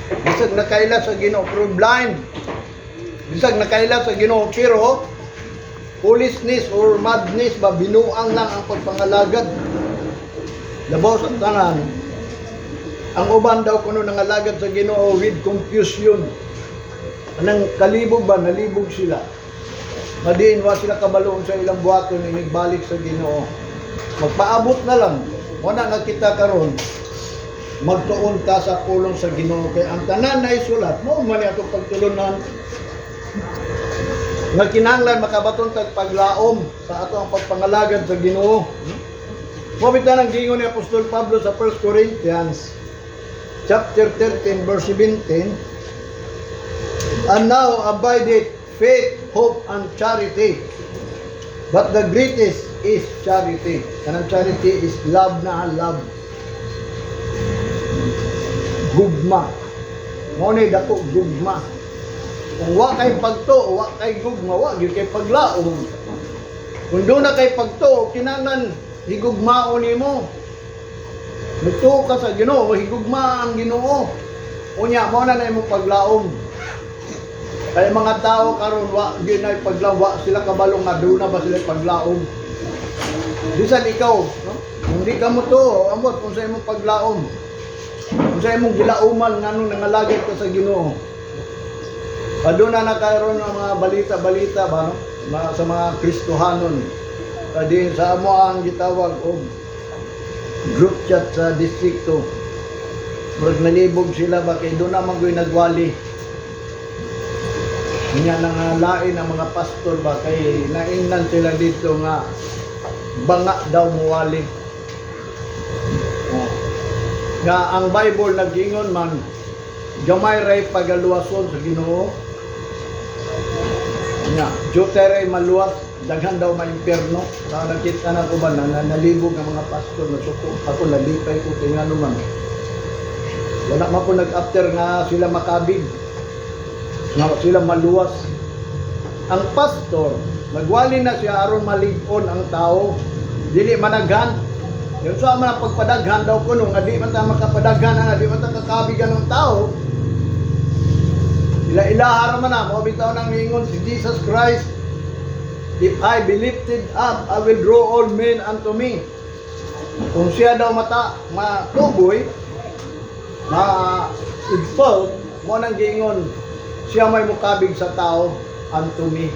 Bisag nakaila sa Ginoo pero blind. Bisag nakaila sa Ginoo pero foolishness or madness ba binuang lang ang pagpangalagad. Labaw sa tanan. Ang uban daw kuno nangalagad sa Ginoo with confusion. Anang kalibog ba nalibog sila. Madiin wa sila kabaloon sa ilang buhaton inigbalik sa Ginoo. Magpaabot na lang. Wala na kita karon. Magtuon ta sa pulong sa Ginoo kay ang tanan na isulat mao man atong pagtulunan nga kinahanglan makabaton tag paglaom sa ato ang pagpangalagad sa Ginoo. Mabita ng gingon ni Apostol Pablo sa 1 Corinthians chapter 13 verse 17. And now abideth faith, hope, and charity. But the greatest is charity. And ang charity is love na love. Gugma. Muna dako gugma. Kung wa kay pagto, wa kay gugma, wa gyud kay paglaom. Kung doon na kay pagto, kinahanglan higugmaon nimo. Muto ka sa Ginoo, higugma ang Ginoo. Unya mo na imong paglaom. Kay mga tao karon wa gyud nay paglawa sila kabalong nga doon na ba sila paglaom. Bisan ikaw, no? Kung di ka mo to, amot kung sa imong paglaom. Kung sa imong gilauman nganong nangalagad ka sa Ginoo. Aduna na karon ang mga balita-balita ba no? Sa mga Kristohanon. Kadi sa amo ang gitawag og group chat sa distrito. Murag nalibog sila ba kay doon na magoy nagwali. Nya nang lain ang mga pastor ba kay naingnan sila dito nga banga daw muwali. Nga ang Bible nag-ingon man gamay ray pagaluwason sa Ginoo. Nya jutere maluwas daghan daw maimpierno. Sa nakita na ko ba na nalibog ang mga pastor na suko ako nalipay ko tingalo man. Wala man ko nag-after nga sila makabig. Nga sila maluwas. Ang pastor nagwali na siya aron malig-on ang tao. Dili managhan. Yung sa mga pagpadaghan daw kuno nga di man ta makapadaghan nga di man ta kakabigan ng tao. Ila-ilaha man na mo bitaw nang ningon si Jesus Christ. If I be lifted up, I will draw all men unto me. Kung siya daw matuboy, ma-exalt, mo nang giingon, siya may mukabig sa tao unto me.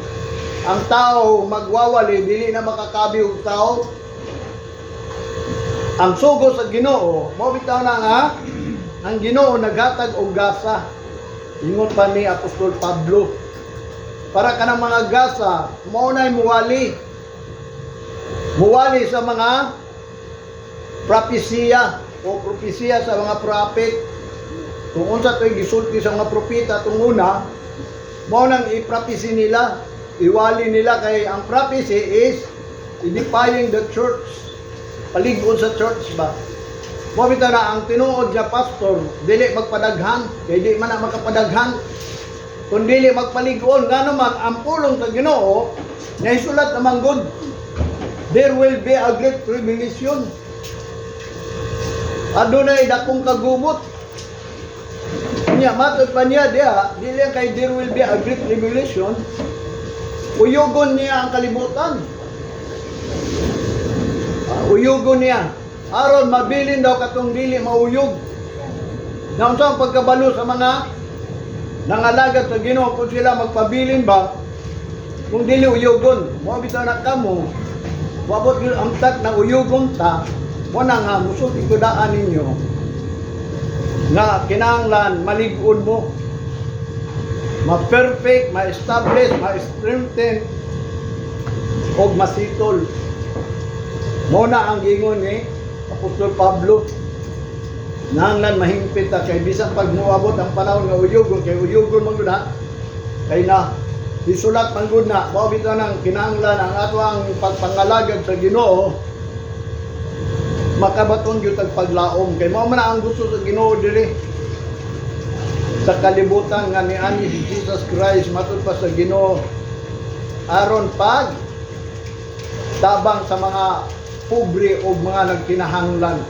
Ang tao magwawali, dili na makakabig og tao. Ang sugo sa Ginoo, mo bitaw na nga, ang Ginoo naghatag og gasa. Ingon pa ni Apostol Pablo. Para ka ng mga gasa, maunay muwali. Muwali sa mga propesiya o propesiya sa mga prophet. Kung unsa to'y gisulti sa mga propeta itong una, maunang ipropesi nila, iwali nila kay ang prophecy is edifying the church. Palig-on sa church ba? Mabita na ang tinuod nga pastor, dili magpadaghan, kay di man na makapadaghan. Kung dili magpalig-on, nga naman ang pulong sa Ginoo, na isulat naman good. There will be a great tribulation. Adunay dakong kagubot. Nya matod pa niya diha, dili kay there will be a great tribulation. Uyugon niya ang kalibutan. Uyugon niya. Aron mabilin daw katong dili mauyog. Na unsa ang pagkabalo sa mga nangalagad sa Ginoo kung sila magpabilin ba kung dili uyugon. Mo bitaw na kamo. Wabot gyud ang tag na uyugon ta. Mo na nga musud ikudaan ninyo. Nga kinahanglan malig-on mo. Ma-perfect, ma-establish, ma-strengthen og masitol. Mo na ang gingon ni Apostol Pablo. Nanglan mahimpit ta kay bisan pag moabot ang panahon nga uyugon kay uyugon man gud ha. Kay na isulat man gud na mao bitaw nang kinahanglan ang ato ang pagpangalagad sa Ginoo makabaton gyud tag paglaom kay mao man ang gusto sa Ginoo diri sa kalibutan nga niani si Jesus Christ matud pa sa Ginoo aron pag tabang sa mga pobre o mga nagkinahanglan.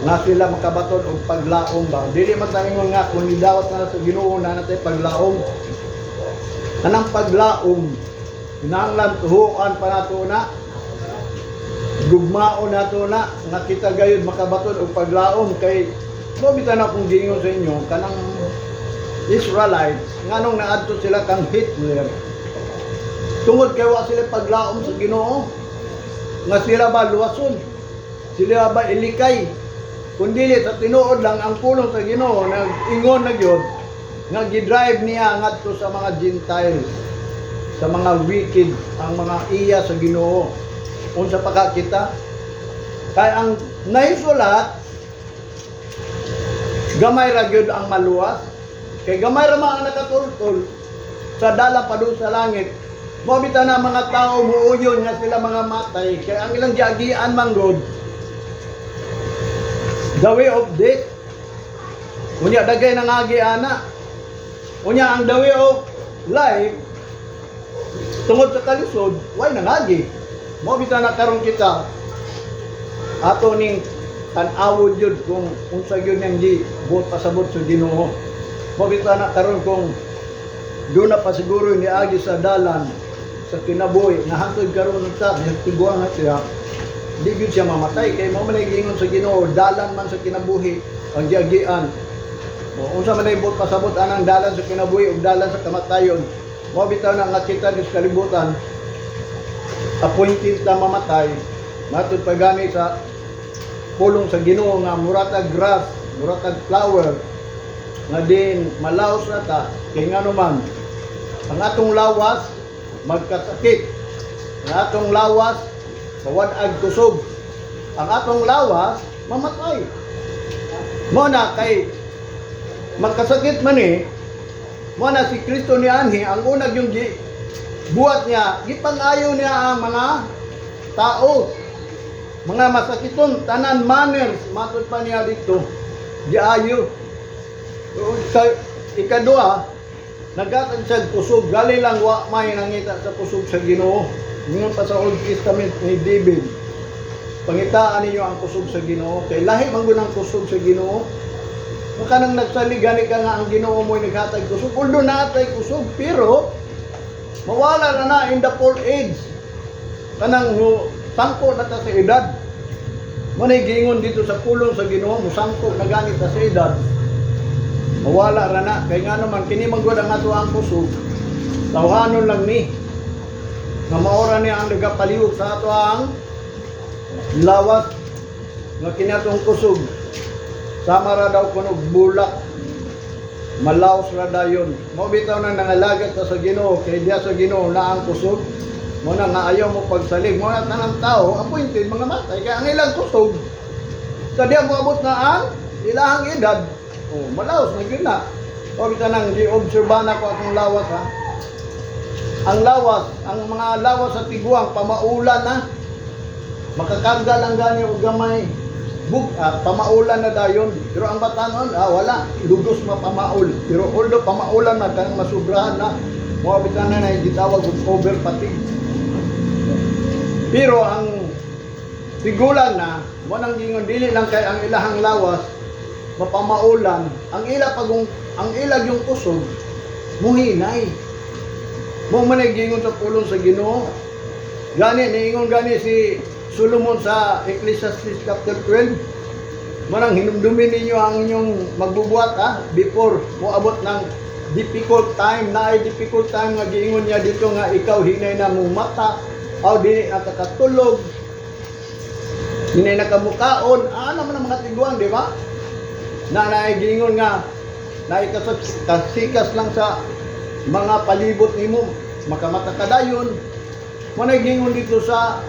nga sila makabaton og paglaom ba. Dili man taningon nga kung nidawat na sa Ginoo na natay paglaom. Anang paglaom hinahanglan tuhuan pa nato na gugmaon nato na nga kita gayud makabaton og paglaom kay mo bitan akong gingon sa inyo kanang Israelites nganong naadto sila kang Hitler tungod kay wa sila paglaom sa Ginoo nga sila ba luwason sila ba ilikay kundi sa tinuod lang ang pulong sa Ginoo nag-ingon na gyud nga gidrive niya ngadto sa mga Gentiles sa mga wicked ang mga iya sa Ginoo unsa pa ka kita kay ang naisulat gamay ra gyud ang maluwas kay gamay ra man ang nakatultol sa dala pa doon sa langit mo bitaw na mga tao muuyon nga sila mga matay kay ang ilang giagian man god the way of death unya dagay nangagiana unya ang the way of life tungod sa kalisod why nangagi mo bitaw na karon kita ato ning tan-awod yun kung unsa yun yung di buot pasabot sa Ginoo. Mabita na karon kung doon na pa siguro ni agi sa dalan sa kinabuhi na hantod karon ng sa tiguan na siya di gyud siya mamatay kay mo man gingon sa Ginoo dalan man sa kinabuhi ang giagian. O unsa man ay buot pasabot anang dalan sa kinabuhi ug dalan sa kamatayon. Mabita na nga kita dis kalibutan appointed na mamatay matod pa gani sa pulong sa Ginoo nga muratag grass, muratag flower nga din malaos rata kay ngano man ang atong lawas magkasakit ang atong lawas mawad-ag kusog ang atong lawas mamatay mo na kay magkasakit man mo na si Kristo ni anhi ang unag yung buhat niya gipangayo niya ang mga tao mga masakiton tanan manners matod pa niya dito giayo sa ikadua nagatag sa kusog gali lang wa may nangita sa kusog sa Ginoo ningon pa sa Old Testament ni David pangitaan ninyo ang kusog sa Ginoo kay lahi man gud ang kusog sa Ginoo makanang nagsaligani ka nga ang Ginoo mo naghatag kusog although natay kusog pero mawala na in the old age kanang sangko na ta sa edad. Manay gingon dito sa pulong sa Ginoo mo sangko na ganit ta sa edad. Mawala ra na kay ngano man kini manggod ang ato ang kusog. Tawhanon lang ni. Nga maora ni ang nagapalihog sa ato ang lawas nga kinatong kusog. Sama ra daw kuno bulak. Malaos ra dayon. Mo bitaw na nangalagat ta sa Ginoo kay diya sa Ginoo na ang kusog. Mo na nga ayaw mo pagsalig mo na tanang tao appointed mga matay kaya ang ilang kusog kadiya mo abot na ang ilahang edad malaos na yun na o bita nang di-obserbahan ako atong lawas ha ang lawas ang mga lawas sa tiguang pamaulan na makakarga lang gani o gamay pamaulan na dayon pero ang batanon wala lugos mapamaul pero although pamaulan na kang masubrahan na mo bita na gitawag og over fatigue. Pero ang tigulan na mo nang gingon dili lang kay ang ilahang lawas mapamaulan ang ilag yung kusog muhinay mo man gingon sa pulong sa Ginoo gani niingon gani si Solomon sa Ecclesiastes chapter 12 manang hinumdumin ninyo ang inyong magbubuhat before mo abot ng difficult time na ay difficult time nga giingon niya dito nga ikaw hinay na mong mata aw dili nakakatulog hinay nakamukaon ano man ang mga tiguan di ba na naigingon nga naikasikas lang sa mga palibot nimo makamata kadayon mo naigingon dito sa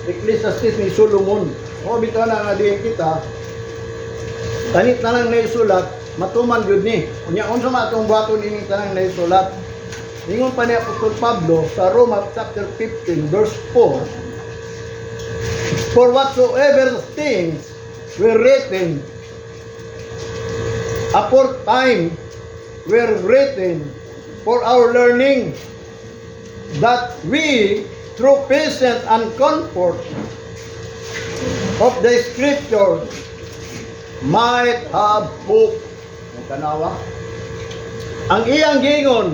Ecclesiastes ni Solomon o bitaw na nga diyan kita tanit na lang naisulat matuman gyud ni unya unsa man atong buhaton ini tanang naisulat ingon pa ni Apostol Pablo sa Roma chapter 15 verse 4 for whatsoever things were written aforetime were written for our learning that we through patience and comfort of the scriptures might have hope. Ang tanawa. Ang iyang gingon,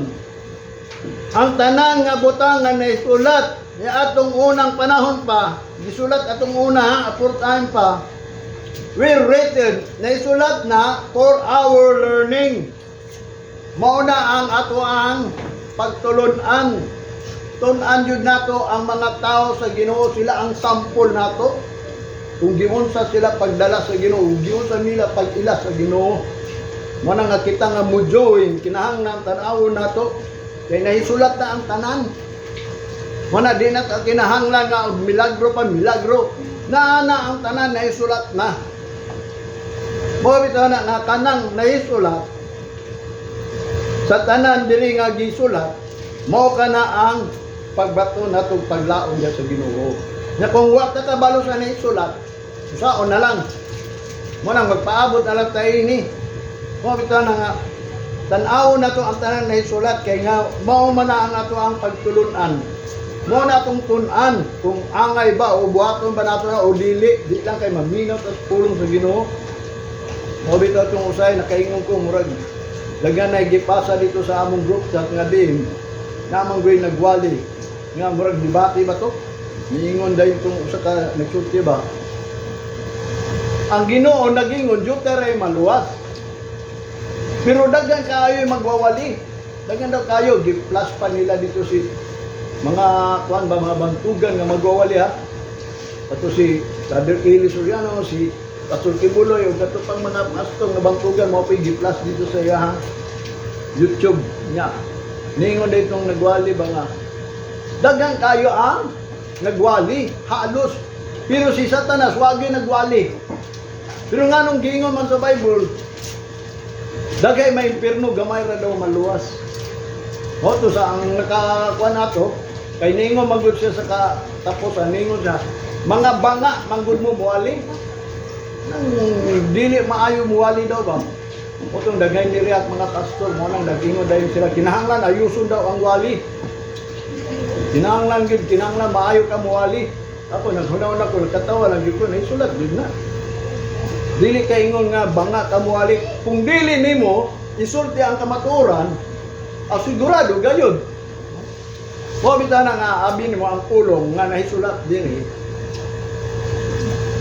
ang tanan nga butang nga naisulat niya atong unang panahon pa, gisulat atong una, apurt time pa, were written, naisulat na for our learning. Mauna ang ato ang pagtulunan. Tunan yun nato ang mga tao sa Ginoo, sila ang sample nato. Kung giunsa sila pagdala sa Ginoo, kung giunsa nila pag-ila sa Ginoo. Muna nga kita nga mudyoin, kinahanglan tan-awon nato, kay nahisulat na ang tanan. Muna di na kinahanglan nga milagro pa milagro, na ang tanan nahisulat na. Mo bitaw na nga tanang nahisulat, sa tanan diri nga gisulat, mao kana ang pagbato natong paglaom diya sa Ginoo. Na kung wa ta kabalo sa naisulat, usaon na lang. Mo nang magpaabot na lang tayo ini. Mo bitaw na nga tan-awon nato ang tanan naisulat kay nga mao man ang ato ang pagtulunan. Mo na atong tun-an kung angay ba o buhaton ba nato na o dili, di lang kay maminaw at pulong sa Ginoo. Mo bitaw tong usay nakaingon ko murag dagan na gipasa dito sa among group chat nga din namang goy nagwali nga murag debate ba to niingon dayon tong usa ka nagsulti ba ang Ginoo nagingon juteray maluwas pero dagan kaayo magwawali dagan daw kayo gi-plus pa nila dito si mga kuan ba mga bantugan nga magwawali ha ato si Brother Eli Soriano si Pastor Kibuloy o kato pang mga pastor nga bantugan mo gi-plus dito sa iya YouTube niya. Ningon dito nagwali ba nga. Dagang kayo ang nagwali, halos. Pero si Satanas wagi nagwali. Pero nga nung gingon man sa Bible, dagay may impierno gamay ra daw maluwas. O to sa ang nakakuan nato, kay ningon magud siya sa katapusan ningon siya, mga banga manggud mo muwali. Nang dili maayo muwali daw ba? Otong dagay diri at mga pastor mo nang nagingon dayon sila kinahanglan ayuson daw ang wali. Kinahanglan maayo ka muwali. Ako naghunaw na ko katawa lang gyud ko naisulat gid na. Dili kay ingon nga banga ka muwali. Kung dili nimo isulti ang kamatuoran, asigurado gayud. Mo bitaw na nga abi nimo ang pulong nga nahisulat diri.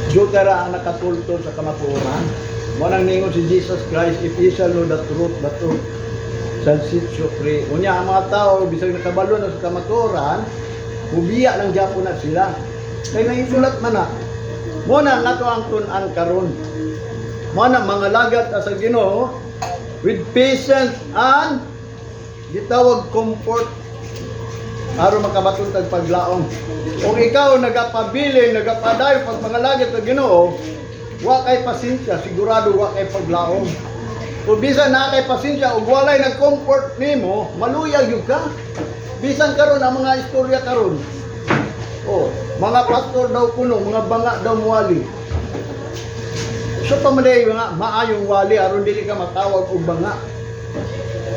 Jutera ang nakatultol sa kamatuoran. Manang ningon si Jesus Christ, if ye shall know the truth shall set you free. Unya ang mga tao, bisag nakabalo na sa kamatuoran, mubiya ng Japon na sila. Kaya naisulat man na. Muna nga to ang tunan karon. Muna mga lagat sa Ginoo, with patience and gitawag comfort aron makabaton tag paglaom. Kung ikaw nagapabilin, nagapadayo pag mga lagit sa Ginoo, wa kay pasensya, sigurado wa kay paglaom. Kung bisan na kay pasensya ug walay nag-comfort nimo, maluyag gyud ka. Bisan karon ang mga istorya karon. Oh, mga pastor daw kuno, mga banga daw muwali. So pamaday nga maayong wali aron dili ka matawag og banga.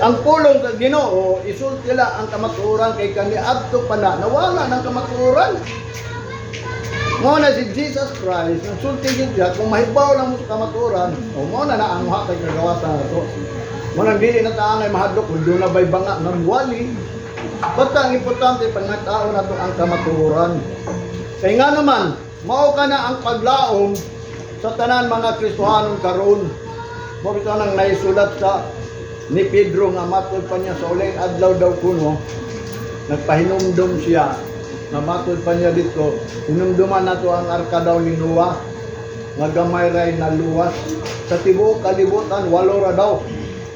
Ang pulong sa Ginoo, isulti nila ang kamatuoran kay kaniadto pa na nawala ng kamatuoran. Mo na si Jesus Christ, nagsulti gid siya kung mahibaw lang mo sa kamatuoran, o mo na ang ha kay kagawasan nato. Mo nang dili na taangay mahadlok kung doon na bay banga ng wali. Basta ang importante pag nagtao nato ang kamatuoran. Kay nga naman, mao ka na ang paglaom sa tanan mga Kristohanon karon. Mo bitaw nang naisulat sa ni Pedro nga matod pa niya sa uling adlaw daw kuno, nagpahinumdum siya nga matod pa niya dito, hinumduman nato ang arka daw ni Noah nga gamay ray na luwas sa tibuok kalibutan walo ra daw.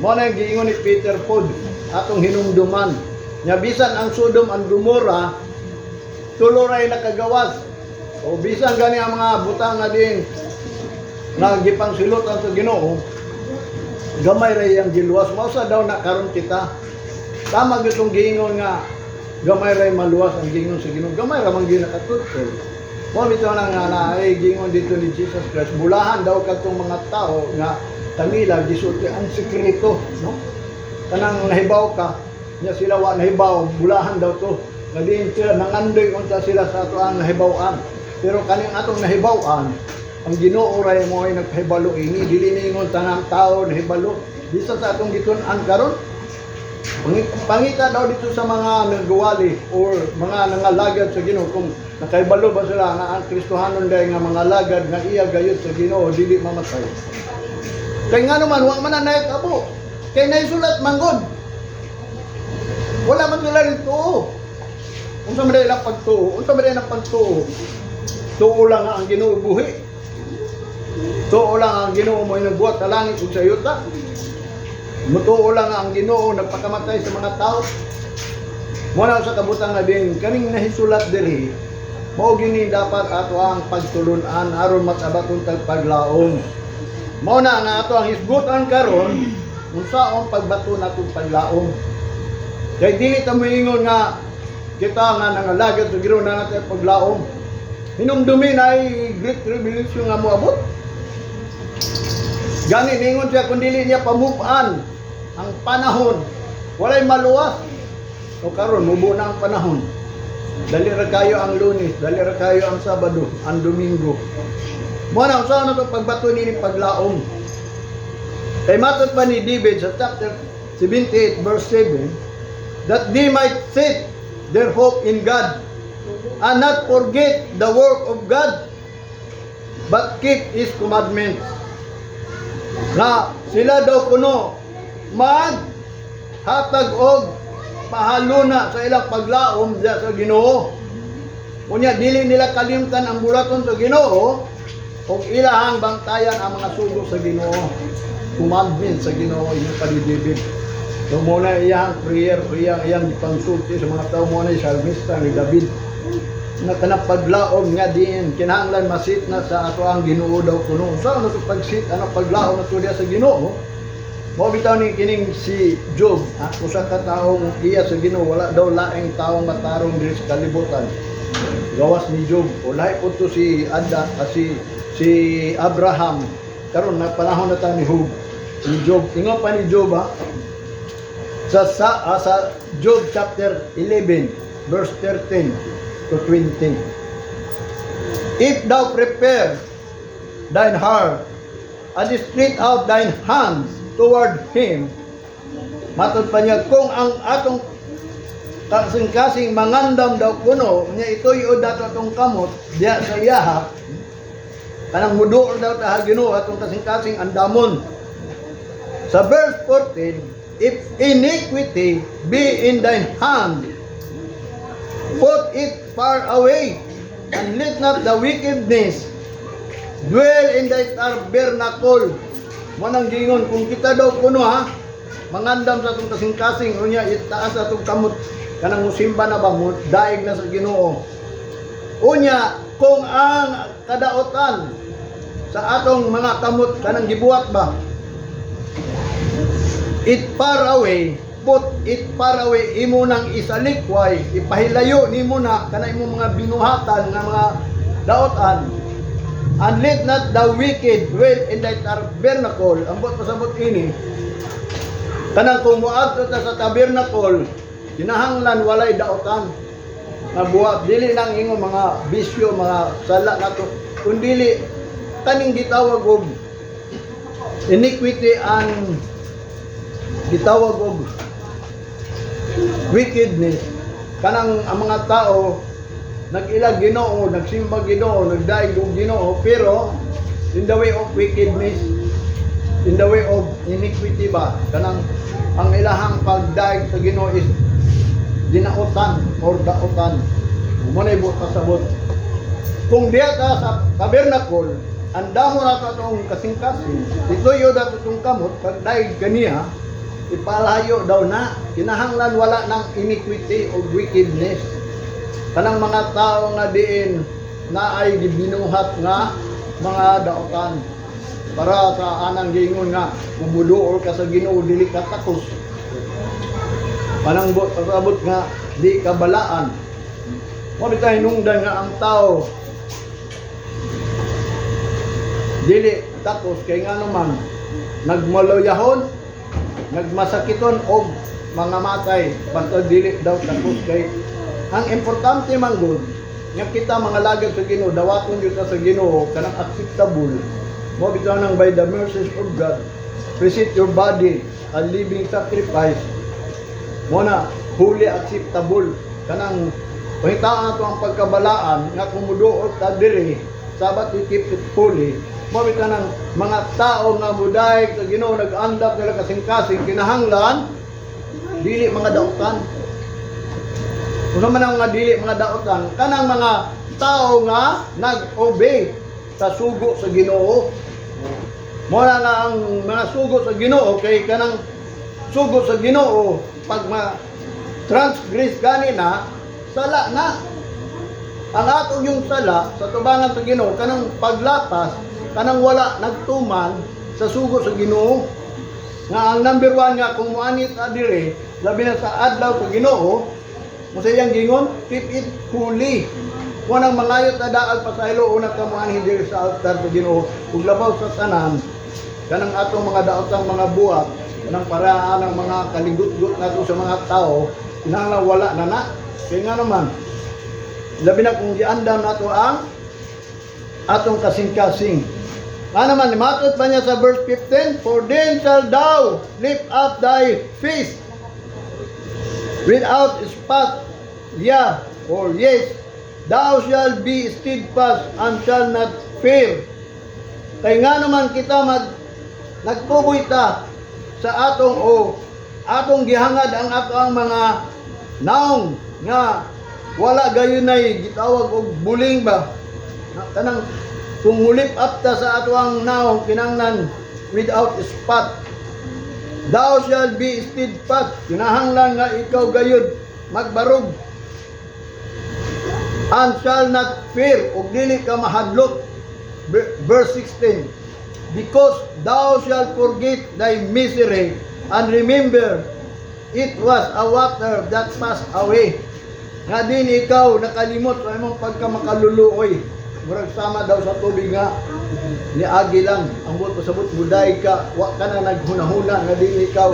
Mo na giingon ni Peter pod atong hinumduman nya bisan ang Sodom and Gomorrah tulo ray nakagawas o bisan gani ang mga butang nga din nga gipang silot ang sa Ginoo gamay ray ang giluwas mao sa daw na karon kita tama gyud tong giingon nga gamay ray maluwas ang giingon sa Ginoo gamay ra man gyud nakatutol mo bitaw na nga na ay giingon dito ni Jesus Christ bulahan daw kadtong mga tao nga kanila gisulti ang sekreto no kanang nahibaw ka nya sila wa nahibaw bulahan daw to ngadin sila nangandoy unta sila sa ato ang nahibaw-an pero kaning atong nahibaw-an ang Ginoo ray mo ay nagpahibalo ini dili ningon tanang tao nahibalo bisa sa atong gitun-an karon. Pangita daw dito sa mga nagwali or mga nangalagad sa Ginoo kung nakaibalo ba sila nga ang Kristohanon day nga mga lagad nga iya gayud sa Ginoo dili mamatay. Kay nga naman wa man na abo. Kay naisulat manggod. Wala man sila rito. Unsa man dai lang pagtuo? Unsa man dai lang pagtuo? Tuo lang nga ang Ginoo buhi. Tuo lang ang Ginoo mo nagbuhat sa langit ug sa yuta. Mutuo lang ang Ginoo nagpakamatay sa mga tao. Muna sa kabutang nga din kaning nahisulat diri. Mao gini dapat ato ang pagtulunan aron matabaton tag paglaom. Mao na nga ato ang hisgutan karon unsaon pagbato natong paglaom. Kay dili ta moingon nga kita nga nangalagad sa Ginoo na natin paglaom. Hinumdumi na ay great revelation nga moabot. Gani ningon siya kung dili niya pamupan ang panahon, walay maluwas. O karon mubo na ang panahon. Dali ra kayo ang Lunes, dali ra kayo ang Sabado, ang Domingo. Mo na usaw na to pagbato ni paglaom. Kay matud pa ni David sa chapter 78 verse 7 that they might set their hope in God and not forget the work of God but keep His commandments. Na sila daw kuno maghatag og pahaluna sa ilang paglaom sa Ginoo. Unya dili nila kalimtan ang bulaton sa Ginoo ug ilahang bangtayan ang mga sugo sa Ginoo. Commandments sa Ginoo yung palidibig. So muna iyang prayer, iyang pangsulti sa mga tao mo na salmista ni David. Na kanang paglaom nga din kinahanglan masit na sa ato ang Ginoo daw kuno. So ano to pagsit ano paglaom na to diya sa Ginoo? Mo bitaw ni kining si Job, usa ka tawo iya sa Ginoo wala daw laing taong matarong diri sa kalibutan. Gawas ni Job o lahi po to si si Abraham karon na panahon na ta ni Job. Ingon pa ni Job sa Job chapter 11 verse 13 to 20. If thou prepare thine heart and stretch out thine hands toward him, matod pa niya kung ang atong kasing-kasing mangandam daw kuno niya ito'y o dato atong kamot diya sa iyaha kanang muduol daw ta Ginoo atong kasing-kasing andamon. Sa verse 14, if iniquity be in thine hand, put it far away, and let not the wickedness dwell in thy tabernacle. Manang gingon kung kita daw kuno mangandam sa atong kasing-kasing unya itaas atong kamot kanang musimba na ba mo daig na sa Ginoo. Unya kung ang kadaotan sa atong mga kamot kanang gibuhat ba it far away, put it far away, imo nang isalikway, ipahilayo nimo na kana imo mga binuhatan nga mga daotan. And let not the wicked dwell in thy tabernacle. Ambot pasabot ini. Kanang kung moadto ta sa tabernacle, kinahanglan walay daotan. Nabuhat dili nang ingo mga bisyo, mga sala nato, kundi kaning gitawag og iniquity and gitawag og wickedness. Kanang ang mga tao nag-ilag Ginoo, nagsimba Ginoo, nagdaig og Ginoo, pero in the way of wickedness, in the way of iniquity ba, kanang ang ilahang pagdaig sa Ginoo is dinaotan or daotan. Muna ibot pasabot. Kung diya ta sa tabernacle, andamo na ta itong kasing-kasing, ito yun na itong kamot, pagdaig kaniya, ipalayo daw na, kinahanglan wala ng iniquity o wickedness. Kanang mga tao nga diin na ay gibinuhat nga mga daotan para sa anang gingon nga kumuduol ka sa Ginoo dili ka takos. Panangbot pasabot nga di ka balaan. Mo bitay hinungdan nga ang tao dili takos kay nga naman nagmaloyahon, nagmasakiton og mga matay basta dili daw takos kay ang importante man gud nga kita mga lagad sa Ginoo, dawaton gyud ta sa Ginoo kanang acceptable. Mo bitaw nang by the mercies of God, present your body a living sacrifice. Mo na holy acceptable kanang pahitaan ato ang pagkabalaan nga kumuduot ta diri sabat we keep it holy. Mo bitaw nang mga tao nga muday sa Ginoo nag-andap nila kasing-kasing kinahanglan dili mga dautan. Kung man ang mga dili mga dautan, kanang mga tao nga nag-obey sa sugo sa Ginoo. Mo na nga ang mga sugo sa Ginoo kay kanang sugo sa Ginoo pag ma-transgress kanina sala na. Ang ato yung sala sa tubangan sa Ginoo kanang paglapas kanang wala nagtuman sa sugo sa Ginoo. Nga ang number 1 nga kung muanit adire labi na sa adlaw sa Ginoo mo sa iyang gingon, keep it holy. Kung ang mangayot na daag pasaylo una ka muanhi diri sa altar sa Ginoo ug labaw sa tanan kanang atong mga daotang mga buhat kanang paraan ng mga kaligut-gut nato sa mga tao kinahanglan wala na na. Kaya nga naman labi na kung giandam nato ang atong kasing-kasing. Ano naman, matot pa niya sa verse 15, for then shall thou lift up thy face without spot, yeah, or yes, thou shalt be steadfast and shall not fear. Kaya nga naman kita nagtuboy ta sa atong gihangad ang atong mga naong nga wala gayunay gitawag og buling ba. Kanang kung hulip up ta sa atong naong kinanglan without spot, thou shall be steadfast. Kinahanglan nga ikaw gayud magbarog and shall not fear ug dili ka mahadlok. Verse 16, because thou shalt forget thy misery and remember it was a water that passed away. Nga din ikaw nakalimot sa imong pagkamakaluluoy. Murag sama daw sa tubig nga niagi lang ang buot pasabot buday ka wa ka na naghunahuna nga din ikaw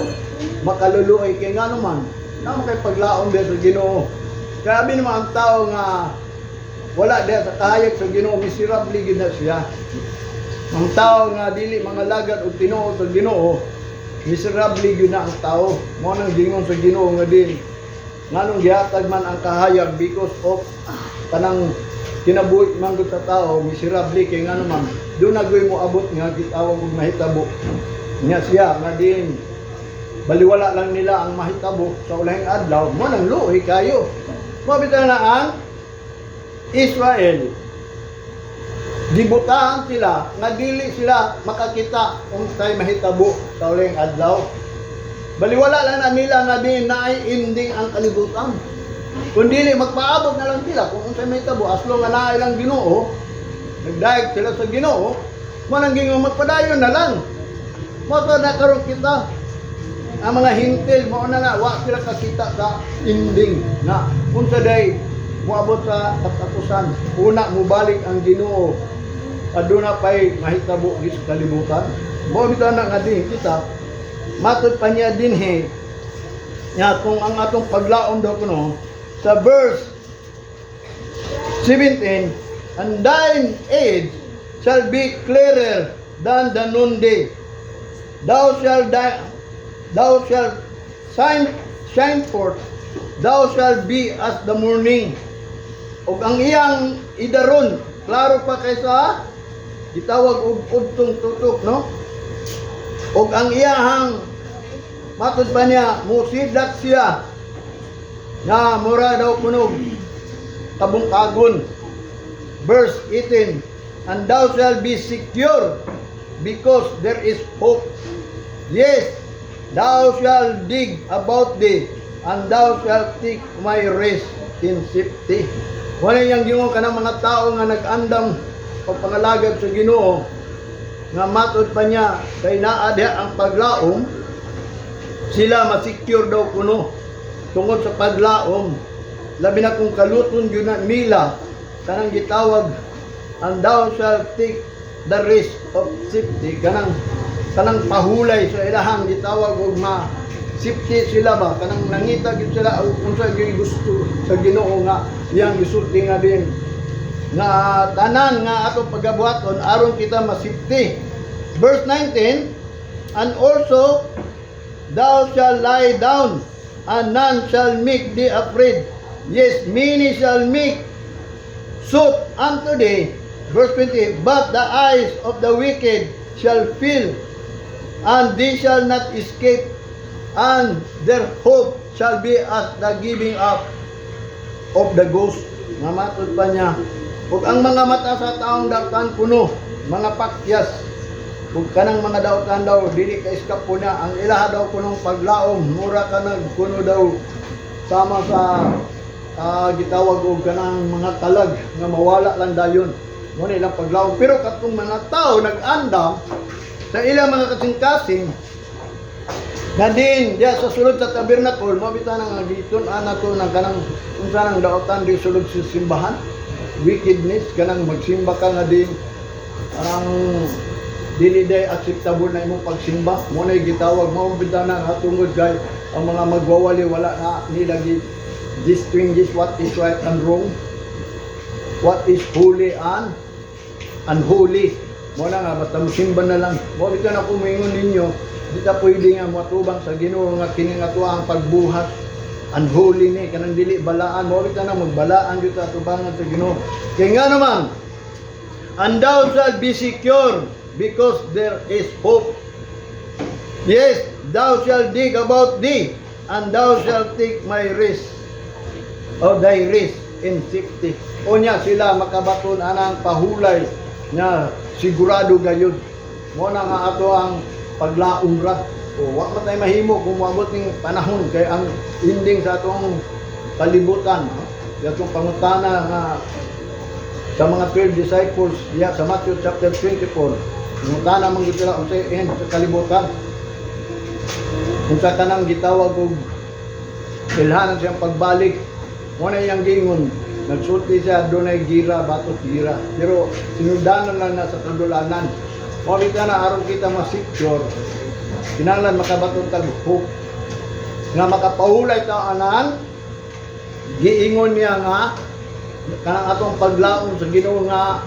makaluluoy kay nga naman namo kay paglaom sa Ginoo. Kaya abi naman ang tao nga wala diha sa kahayag sa Ginoo miserable gid na siya. Ang tao nga dili mga lagad og Tinuod sa Ginoo miserable gid na ang tao. Mao nang gingon sa Ginoo nga din nganong gihatag man ang kahayag because of kanang kinabuhi man gud sa tao miserable kay nga naman do nagoy mo abot nga gitawag og mahitabo nya siya nga din baliwala lang nila ang mahitabo sa ulahing adlaw mo nang luoy kayo. Mabitaw na ang Israel gibutahan sila nga dili sila makakita kung say mahitabo sa ulahing adlaw. Baliwala lang na nila nga din naay ending ang kalibutan. Kung dili magpaabot na lang sila kung unsay may tabo aslo nga naay lang Ginoo, nagdaig sila sa Ginoo, mo nang gingon magpadayon na lang. Mo to na karon kita ang mga hintil mo na nga wa sila kakita sa ending na unsa day moabot sa katapusan. Una mo balik ang Ginoo aduna pay mahitabo gis kalibutan. Mo bitaw na nga din kita matud pa niya dinhi nya kung ang atong paglaom daw kuno sa verse 17, and thine age shall be clearer than the noonday. Thou shalt shine forth, thou shalt be as the morning. Og ang iyang idaron, klaro pa kaysa gitawag og udtong tutok, no? Og ang iyahang matud pa niya musidlat siya na mura daw kunog kabungkagon. Verse 18, and thou shalt be secure because there is hope. Yes, thou shalt dig about thee and thou shalt take my rest in safety. Wala yang gingon kanang mga tao nga nag-andam pagpangalagad sa Ginoo nga matud pa niya kay naa diha ang paglaom sila ma-secure daw kuno tungod sa paglaom. Labi na kung kaluton yun na nila kanang gitawag and thou shalt take the risk of safety kanang pahulay sa ilahang gitawag og safety sila ba kanang nangita gyud sila kung sa gusto sa Ginoo nga iyang gisulti nga din nga tanan nga ato pagabuhaton aron kita masafety. Verse 19, and also thou shalt lie down, and none shall make thee afraid. Yes, many shall make suit unto thee. Verse 20, but the eyes of the wicked shall fail, and they shall not escape, and their hope shall be as the giving up of the ghost. Nga matod pa niya, ug ang mga mata sa taong dautan puno, mga pakyas, ug kanang mga dautan daw, dili ka iskap po na, ang ilaha daw punong paglaom, mura ka nagpuno daw, sama sa gitawag og kanang mga talag, nga mawala lang dayon. Muna ilang paglaom. Pero katong mga tao nag-andam, sa ilang mga kasing-kasing, na din diya sa sulod sa tabernacle mabita nang giton ana to nang kanang unsa nang daotan di sulod sa simbahan, wickedness kanang magsimba ka nga din parang dili day acceptable na imong pagsimba mo na gitawag mao bita na tungod kay ang mga magwawali wala na nila distinguish what is right and wrong, what is holy and unholy. Mo na nga basta musimba na lang mo bita na kumingon ninyo. Di ta pwede nga matubang sa Ginoo nga kini nga tuwa ang pagbuhat unholy ni kanang dili balaan mo kita na magbalaan gyud ta tubangan sa Ginoo kay nga naman and thou shalt be secure because there is hope. Yes, thou shalt dig about thee, and thou shalt take my rest or thy rest in safety. Unya sila makabaton anang pahulay nga sigurado gayud mo na nga ato ang paglaom ra o wa man tay mahimo kung moabot ning panahon kay ang ending sa atong kalibutan atong pangutana nga sa mga 12 disciples ya sa Matthew chapter 24 pangutana man gyud sila unsay end sa kalibutan unsa kanang gitawag og ilhanan siyang pagbalik mo na iyang gingon nagsulti siya dunay gira batok gira pero sinundanan lang na sa kadulanan. Mawag ka na aron kita ma-secure, kinahanglan makabaton tag hope nga makapahulay ta anan giingon niya nga kanang atong paglaom sa Ginoo nga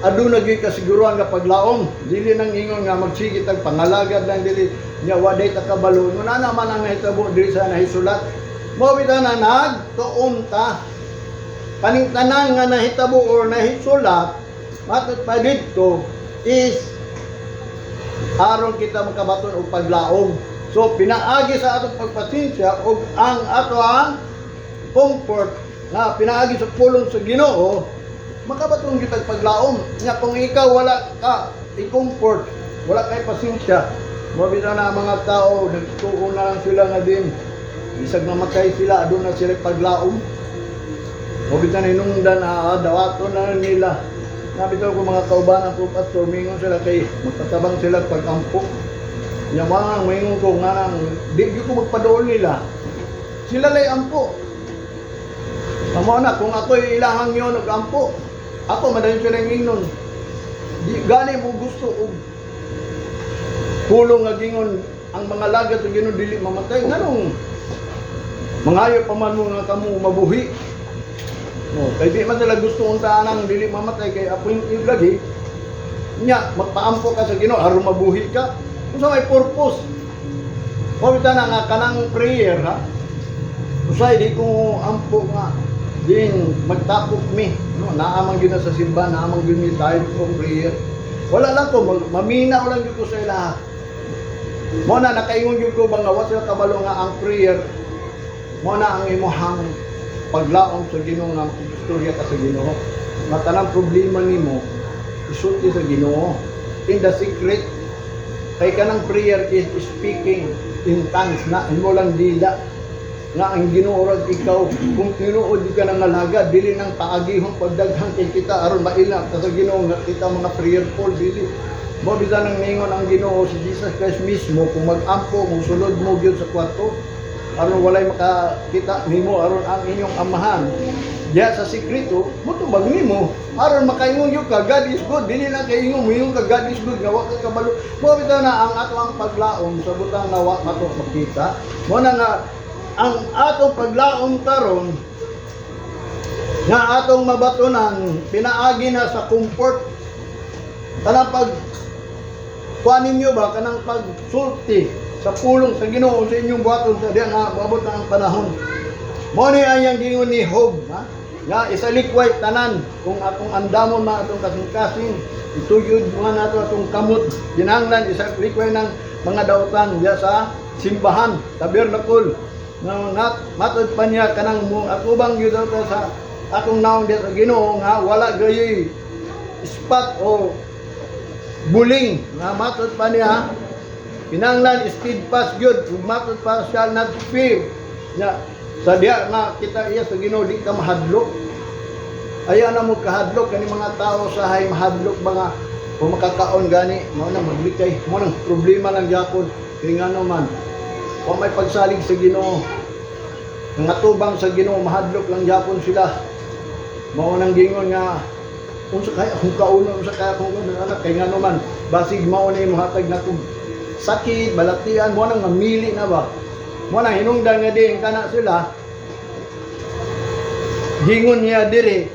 aduna gyud kasiguruhan nga paglaom dili nang ingon nga magsigit tag pangalagad lang dili nya waday ta kabalo na naman ang nahitabo diri sa nahisulat mo bitaw na nagtuon ta kaning tanan nga nahitabo or nahisulat matud pa didto is aron kita makabaton og paglaom. So pinaagi sa atong pagpasensya og ang ato ang comfort na pinaagi sa pulong sa Ginoo makabaton gyud paglaom. Nya kung ikaw wala ka i-comfort, wala kay pasensya, mabita na mga tao nagtuon na lang sila nga din bisag namatay sila aduna na sila paglaom. Mabita na inungdan dawaton na nila. Nabitaw ko mga kaubanan ko pastor, mingon sila kay magpatabang sila pag-ampo. Yung mga mingon ko nga nang di ko magpadool nila. Sila lay ampo. Amo na kung ako ilahang yon og ampo. Ako madayon sila ngingon. Di gani mo gusto og pulong nga gingon ang mga lagat sa Ginoo dili mamatay nganong mangayo pa man mo nga kamo mabuhi. No, kay di man sila gusto unta nang dili mamatay kay apoy yung lagi. Nya magpaampo ka sa Ginoo aron mabuhi ka. Unsa may purpose? Pawita na nga kanang prayer ha. Usay di ko ampo nga din magtapok mi. No, naamang gyud na sa simbahan, naamang gyud mi time of prayer. Wala lang ko mamina lang gyud ko sa ilaha. Mo na nakaingon gyud ko bang wa sila kabalo nga ang prayer mo na ang imuhang paglaom sa Ginoo nga istorya ka sa Ginoo. Matanang problema nimo isulti sa Ginoo. In the secret kay kanang prayer is speaking in tongues na imo lang dila nga ang Ginoo rag ikaw kung tinuod ka nang alaga dili nang paagihon pagdaghan kay kita aron maila ka sa Ginoo nga kita mga prayerful dili mo bisan nang ningon ang Ginoo si Jesus Christ mismo kung mag-ampo mo sulod mo gyud sa kwarto aron walay makakita nimo aron ang inyong amahan diya sa sikreto mutubag nimo aron makaingon gyud ka God is good dili na kay ingon ka God is good nga wa ka kabalo mo bitaw na ang ato ang paglaom sa butang nga wa mato makita mo na nga ang atong paglaom karon nga atong mabatunan pinaagi na sa comfort kanang pag kuan ninyo ba kanang pagsulti sa pulong sa Ginoo sa inyong buhaton sa diyan nga moabot na ang panahon. Mo ni ayang gingon ni Job, ha? Nga isalikway tanan kung atong andamon ma atong kasing-kasing ituyod mga nato atong kamot ginahanglan isalikway ng mga dautan diya sa simbahan, tabernacle. Nga matod pa niya kanang atubang gyud sa atong naong diya sa Ginoo nga wala gayoy spot o buling nga matod pa niya kinanglan steadfast gyud ug matod pa shall not fear nya sa diya nga kita iya sa Ginoo di ka mahadlok aya na mo kahadlok kani mga tao sa hay mahadlok mga kung makakaon gani mao na maglikay mo nang problema lang gyapon kay ngano man kung may pagsalig sa Ginoo nga tubang sa Ginoo mahadlok lang gyapon sila mao nang gingon nga unsa kay akong kauno unsa kay akong anak kay ngano man basig mao na imong hatag nato sakit, balatian, mo nang mamili na ba? Mo nang hinungdan nga din kana sila. Gingon niya diri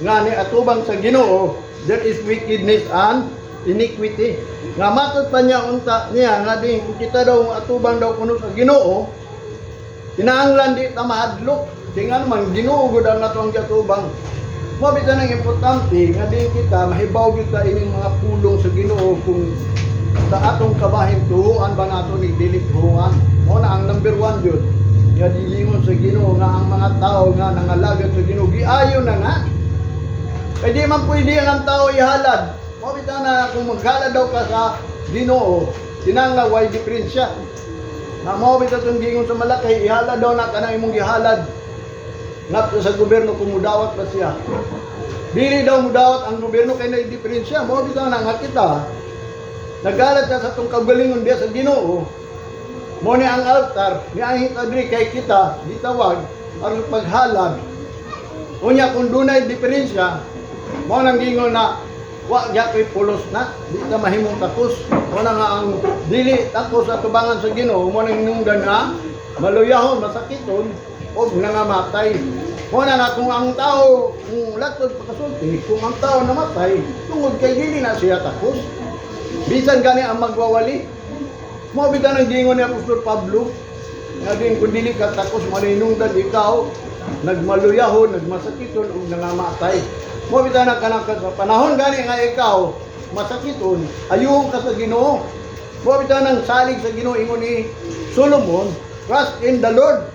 nga ni atubang sa Ginoo, there is wickedness and iniquity. Nga matod pa niya unta niya nga din kita daw atubang daw kuno sa Ginoo. Kinahanglan di ta mahadlok. Tingan man Ginoo gud ang natong atubang. Mo bitan ang importante nga din kita mahibaw gyud ta ining mga pulong sa Ginoo kung sa atong kabahin tuhuan ba nato ni dili tuhuan mo na ang number 1 jud nga diingon sa Ginoo nga ang mga tao nga nangalagad sa Ginoo giayo na nga kay di man pwede ang tao ihalad mo bitaw na kung maghalad daw ka sa Ginoo tinangla way diferensya na mo bitaw tong gingon sa Malakay ihalad daw na kanang imong gihalad ngadto sa gobyerno kung mudawat pa siya dili daw mudawat ang gobyerno kay na diferensya mo bitaw na nga kita nagalat na sa itong kagalingon diya sa Ginoo mo ni ang altar ni ang hitadri kay kita gitawag aron paghalad unya kung dunay diferensya mo nang gingon na wa gyapon pulos na di ta mahimong takos mo na nga ang dili takos sa tubangan sa Ginoo mo nang hinungdan nga maluyahon masakiton og nangamatay mo na nga kung ang tao kung latod pagkasulti kung ang tao namatay tungod kay dili na siya takos bisan gani ang magwawali mo bitan ang gingon ni Apostol Pablo nga din kun dili ka takos malinungdan ikaw nagmaluyahon nagmasakiton ug nangamatay mo bitan ang kanang sa panahon gani nga ikaw masakiton ayuhon ka sa Ginoo mo bitan ang salig sa Ginoo ingon ni Solomon trust in the Lord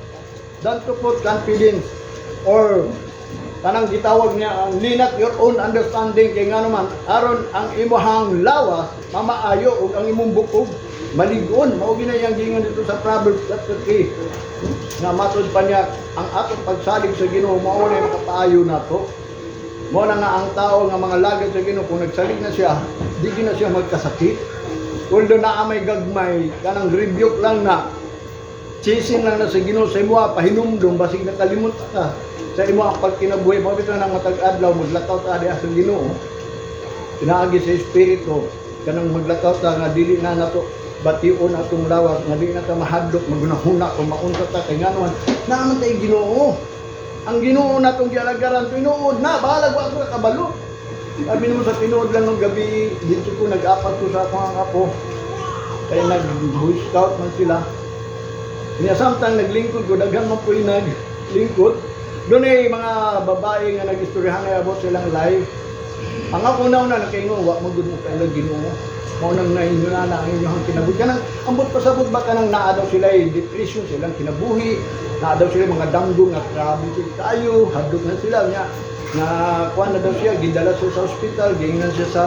than to put confidence or kanang gitawag niya ang lean not your own understanding kay ngano man aron ang imong lawas mamaayo ug ang imong bukog malig-on mao ginayang gingon dito sa Proverbs chapter 3 nga matod pa niya ang atong pagsalig sa Ginoo mao na makapaayo nato mo na nga ang tao nga mga lagad sa Ginoo kung nagsalig na siya di na siya magkasakit although naa may gagmay kanang rebuke lang na chisin lang na sa Ginoo sa imo pahinumdum basig nakalimot ka sa imo ang pagkinabuhi mo bitaw nang matag adlaw maglakaw ta diha sa Ginoo pinaagi sa espiritu kanang maglakaw ta nga dili na nato bation atong lawas nga dili na ta mahadlok magunahuna kung maunsa ta kay nganuan naaman tay Ginoo ang Ginoo natong gialagaran tinuod na bahalag wa ko kabalo sabi nimo sa tinuod lang ng gabi dito ko nag-apat ko sa akong apo kay nag-boy scout man sila niya samtang naglingkod ko daghan man po naglingkod doon ay mga babae nga nag-istoryahan na about silang life. Ang ako na nakaingon, wak magud mo kailang Ginoo. Mao nang nainyo na ang inyong kinabuhi. Kanang ambot pasabot ba kanang naa daw sila depression silang kinabuhi. Naa daw sila mga damgo nga grabe kayo, hadlok na sila nya. Na kuan na daw siya, gidala siya sa ospital, gingnan siya sa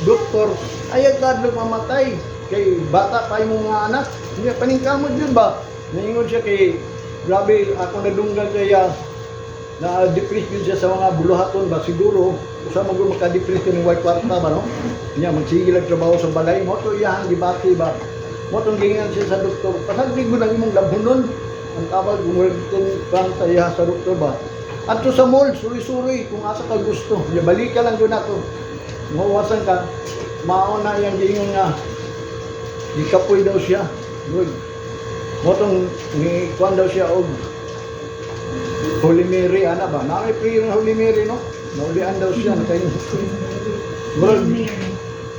doktor. Ayag kadlok mamatay. Kay bata pa yung mga anak. Niya paningkamod yun ba? Naingon siya kay grabe ako nadunggan siya na-depress yun siya sa mga buluhaton ba siguro usa mo maka-depress ng white kwarta ba no niya magsigil ang trabaho sa balay mo to iyang gibati ba Mo tong gingan siya sa doktor, pasagdi ko nang imong labhonon. Ang tawag gumulog itong pantaya sa doktor ba? At sa mall, suri-suri kung asa ka gusto. Ya balik ka lang doon ako. Mawasan ka. Mauna yang gingon nga. Ikapoy daw siya. Good. Motong ni kuan daw siya og Holy Mary ana ba? Naay prayer ng Holy Mary no? Naulian daw siya nakaingon. Murag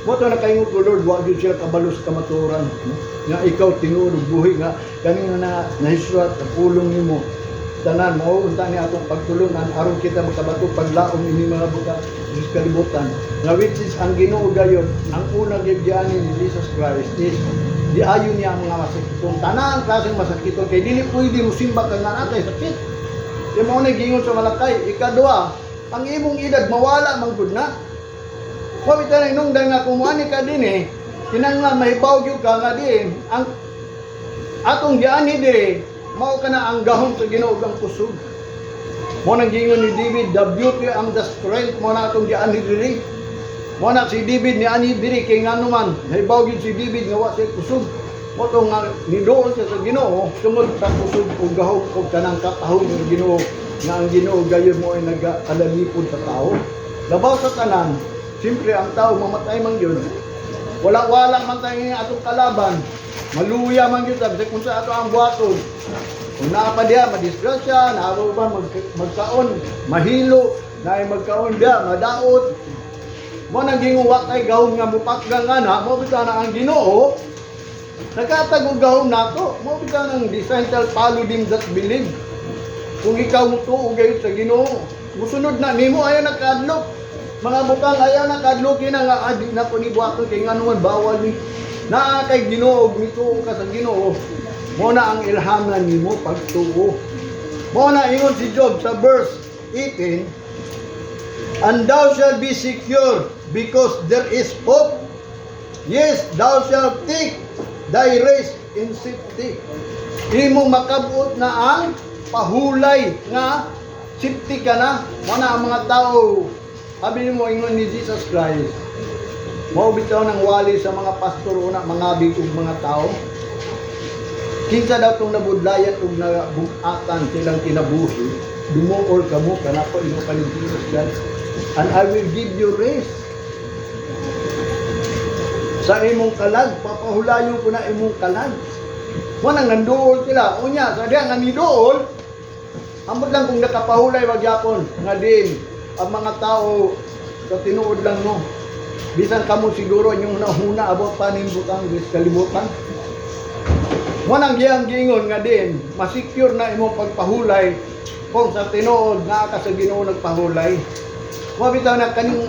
moto na kaingon ko Lord, wa gyud sila kabalo sa kamaturan. No? Nga ikaw tinuod buhi nga kanina na nahisrat sa pulong nimo. Tanan mo unta ni atong pagtulungan aron kita makabato paglaom ini mga buta sa kalibutan. Nga which is ang Ginoo gayon, ang unang gibyanin ni Jesus Christ is diayon niya ang mga masakitong tanang klaseng masakitong kay dili pwede mo simba kang natay sakit. Di mo na gingon sa malakay, ikadua, ang imong edad mawala man gud na. Wa bitaw nung dang nga kumuani ka din kinanglan mahibaw gyud ka nga din ang atong giani diri mao kana ang gahom sa Ginoo ang kusog. Mo nang gingon ni David, the beauty and the strength mo na atong giani diri. Mo na si David ni ani diri kay ngano man, nahibaw gyud si David nga wa siya kusog. Mo to nga nidoon siya sa Ginoo tungod sa kusog ug gahom ug kanang katahon ng Ginoo nga ang Ginoo gayon mo ay nagakalipod sa tao. Labaw sa tanan, siyempre ang tao mamatay man gyud. Wala man tayo atong kalaban. Maluya man gyud sa kung sa ato ang buhaton. Kung naa pa diha madisgrasya, naa ba magkaon, mahilo, naay magkaon diha madaot. Mo nang gingon wa kay gahom nga mupakgang ana, mo bitaw na ang Ginoo. Nagkatag og gahom nato, mo bitaw nang disciple follow them that believe. Kung ikaw mutuo gayud sa Ginoo, musunod na nimo ayo nakadlok. Mga butang ayaw nakadlok na nga adi na ko ni buhaton kay ngano man bawal ni. Naa kay Ginoo ug mituo ka sa Ginoo. Mo na ang ilhamnan nimo pagtuo. Mo na ingon si Job sa verse 18, and thou shalt be secure because there is hope. Yes, thou shalt take thy rest in safety. Imo makabot na ang pahulay nga safety ka na. Mo na ang mga tao sabi mo ingon ni Jesus Christ, mao bitaw ng wali sa mga pastor una mga big ug mga tao. Kinsa daw tong nabudlayan ug nabugatan silang kinabuhi, dumuol kamo kanako ingon ka ni Jesus Christ, and I will give you rest. Sa imong kalag, papahulayon ko na imong kalag. Mo nang nanduol sila, unya sa diha nga niduol, ambot lang kung nakapahulay magyapon nga din ang mga tao sa tinuod lang no. Bisan kamo siguro yung nahuna abot panimbutang dis kalibutan. Mo nang giyang gingon nga din, masecure na imong pagpahulay kung sa tinuod nga ka sa Ginoo nagpahulay. Mo bitaw na kaning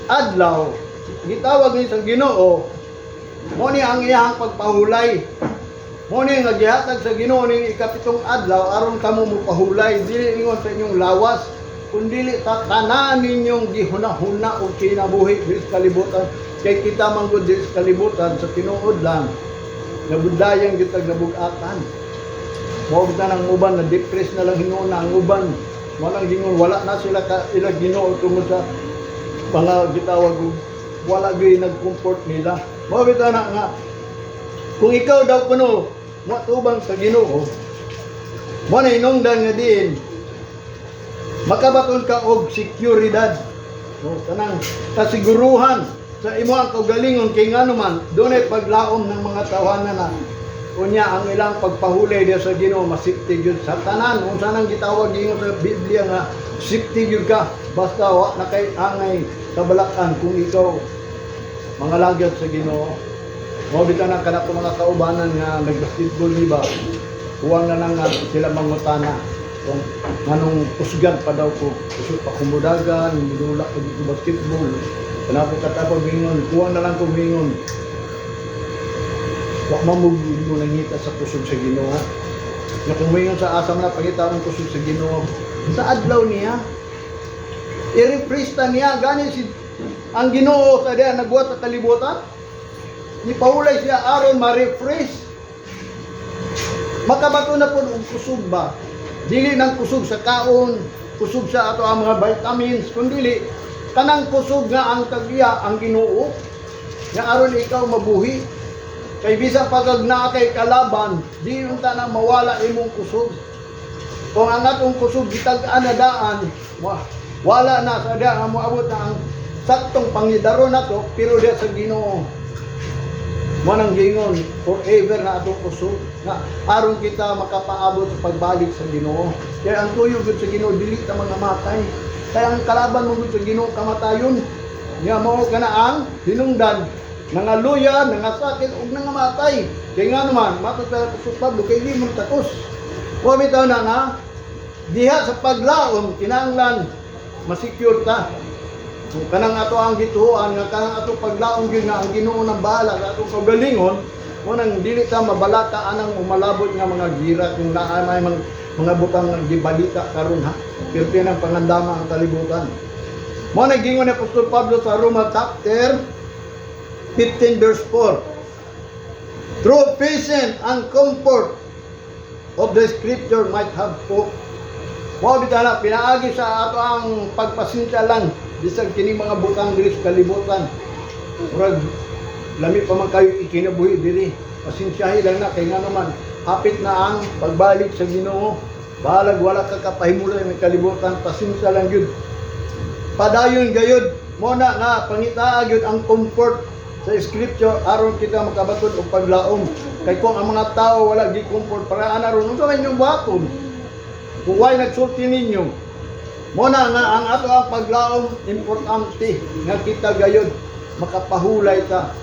adlaw gitawag ni sa Ginoo, mo ni ang iyang pagpahulay. Mo ni nga gihatag sa Ginoo ning ikapitong adlaw aron kamo mopahulay dili ingon sa inyong lawas kundi tanan ninyong gihuna-huna o kinabuhi sa kalibutan kay kita manggod sa kalibutan sa tinuod lang nabudayang gitag nabugatan. Mo kita nang uban na depress na lang hinuna ang uban. Mo lang gingon wala na sila ka ila Ginoo tungod sa mga gitawag wala gyud nag-comfort nila. Mo kita na nga kung ikaw daw kuno mo tubang sa Ginoo mo na inungdan nga din makabaton ka og seguridad. No, kanang kasiguruhan sa imo ang kaugalingon kay ngano man dunay paglaom ng mga tawanan na unya ang ilang pagpahulay diya sa Ginoo masipti gyud sa tanan unsa nang gitawag ingon sa Biblia nga sipti gyud ka basta wa na kay angay kabalakan kung ikaw mga lagyat sa Ginoo. Mo bitaw na kanako mga kaubanan nga nagbasketball ni ba huwag na lang nga sila mangutana kung anong usgan pa daw ko usog pa kumudagan nilulak ko dito basketball kanako katapag mingon kuwang na lang ko mingon wak mamugin mo nangita sa kusog sa Ginoo na kung mingon sa asam na pangita ang kusog sa Ginoo sa adlaw niya i-refresh niya gani si ang Ginoo sa diya nagbuhat sa kalibutan ni paulay siya aron ma-refresh makabato na po og kusog ba. Dili nang kusog sa kaon, kusog sa ato ang mga vitamins, kundi kanang kusog nga ang tagiya ang Ginoo nga aron ikaw mabuhi. Kay bisan pagag naa kay kalaban, di unta na mawala imong kusog. Kung ang atong kusog gitag-an na daan, wala na sa daan moabot na ang saktong pangidaro nato, pero diya sa Ginoo manang gingon forever na atong kusog na aron kita makapaabot sa pagbalik sa Ginoo. Kaya ang tuyo gud sa Ginoo dili ta mga matay. Kaya ang kalaban mo gud sa Ginoo kamatayon. Nya mao kana ang hinungdan nangaluya, nangasakit ug nangamatay. Kaya nga naman matud sa Pablo kay di mo tatos. Wa bitaw na nga diha sa paglaom kinahanglan masecure ta. Kung kanang ato ang gituoan nga kanang ato paglaom gyud nga ang Ginoo nang bahala sa atong kagalingon, mo nang dili ta mabalaka anang umalabot nga mga girat yung naamay mga butang gibalita karon ha. Pero ang pangandama ang kalibutan. Mo nang gingon ni Apostol Pablo sa Roma chapter 15 verse 4. Through patience and comfort of the scripture might have hope. Mo bitala pinaagi sa ato ang pagpasensya lang bisag kini mga butang diri sa kalibutan. Murag lami pa man kayo ikinabuhi diri. Pasensyahi lang na kay nga naman hapit na ang pagbalik sa Ginoo. Bahalag wala ka kapahimulay ng kalibutan, pasensya lang gyud. Padayon gayud mo na nga pangitaa gyud ang comfort sa scripture aron kita makabaton og paglaom. Kay kung ang mga tao wala gi comfort para ana ron unsa man yung buhaton? Kung why nagsulti ninyo? Mo na nga ang ato ang paglaom importante nga kita gayud makapahulay ta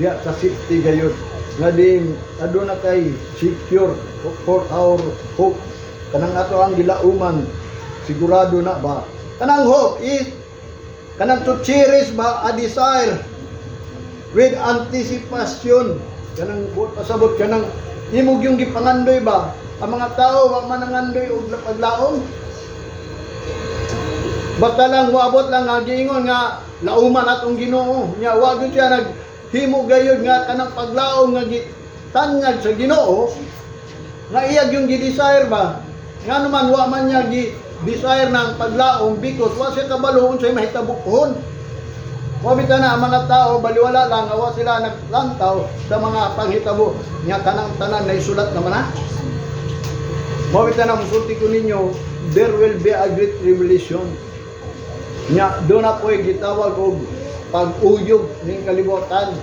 diya sa safety gayud nga din aduna kay secure for our hope. Kanang ato ang gilauman sigurado na ba kanang hope is kanang to cherish ba a desire with anticipation. Kanang pasabot kanang imog yung gipangandoy ba ang mga tao wa man nangandoy og paglaom. Basta lang moabot lang nga giingon nga lauman atong Ginoo nya wa gyud siya naghimo gayud nga kanang paglaom nga gitanyag sa Ginoo nga iya yung gi-desire ba nga naman wa man niya gi-desire ng paglaom because wa siya kabalo unsay mahitabukhon. Wa bitaw na ang mga tao baliwala lang nga wa sila naglantaw sa mga panghitabo nya kanang tanan na isulat naman na. Wa bitaw na musulti ko ninyo there will be a great revelation. Nya do na po'y gitawag og pag-uyog ning kalibutan.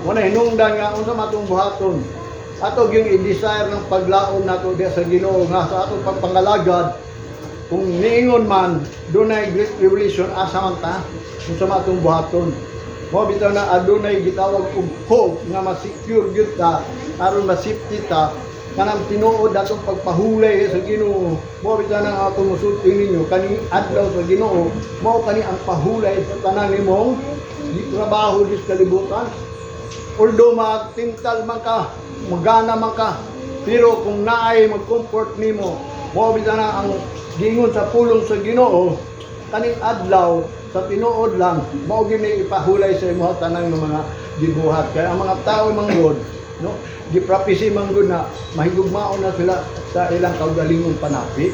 Muna hinungdan nga unsa matong buhaton. Ato yung i-desire ng paglaom nato diya sa Ginoo nga sa atong pagpangalagad. Kung niingon man do na great revelation asa man ta unsa matong buhaton. Mo bitaw na adunay gitawag og hope nga ma-secure gyud ta aron ma-safety ta kanang tinuod atong pagpahulay sa Ginoo. Mo bitaw na atong musulti ninyo kani adlaw sa Ginoo mao kani ang pahulay sa tanan nimong trabaho dis kalibutan. Although magtintal man ka, magana man ka, pero kung naay mag-comfort nimo, mo bitaw na ang gingon sa pulong sa Ginoo kaning adlaw sa tinuod lang mao gini ipahulay sa imong tanan ng mga gibuhat. Kaya ang mga tao manggod no giprapisi manggod na mahigugmaon na sila sa ilang kaugalingong panapit.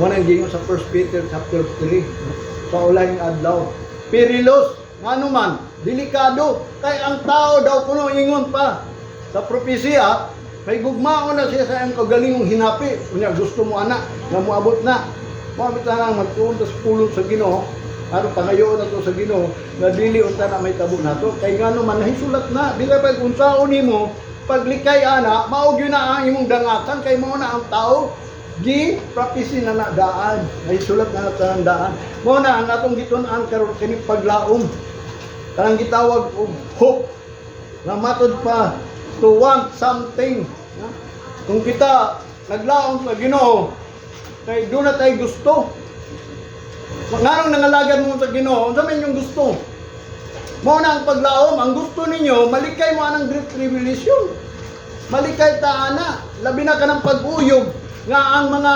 Mo nang gingon sa 1 Peter chapter 3 sa ulayng adlaw perilos ngano man delikado kay ang tao daw kuno ingon pa sa propesya kay gugmaon na siya sa iyang kaugalingong hinapi unya gusto mo ana nga moabot na mo bitaw magtuon sa pulong sa Ginoo aron pangayoon nato sa Ginoo nga dili unta na may tabo nato kay ngano man nahisulat na dili pa unsaon nimo paglikay ana mao gyud na ang imong dangatan kay mao na ang tao gi prophecy na daan ay sulat na sa daan mao na ang atong gitun-an karon kini paglaom kanang gitawag og hope nga matud pa to want something kung kita naglaom sa Ginoo kay do na tay gusto nganong nangalagad mo sa Ginoo unsa man yung gusto. Mao na ang paglaom, ang gusto ninyo, malikay mo anang great revelation. Malikay ta ana, labi na ka ng pag-uyog nga ang mga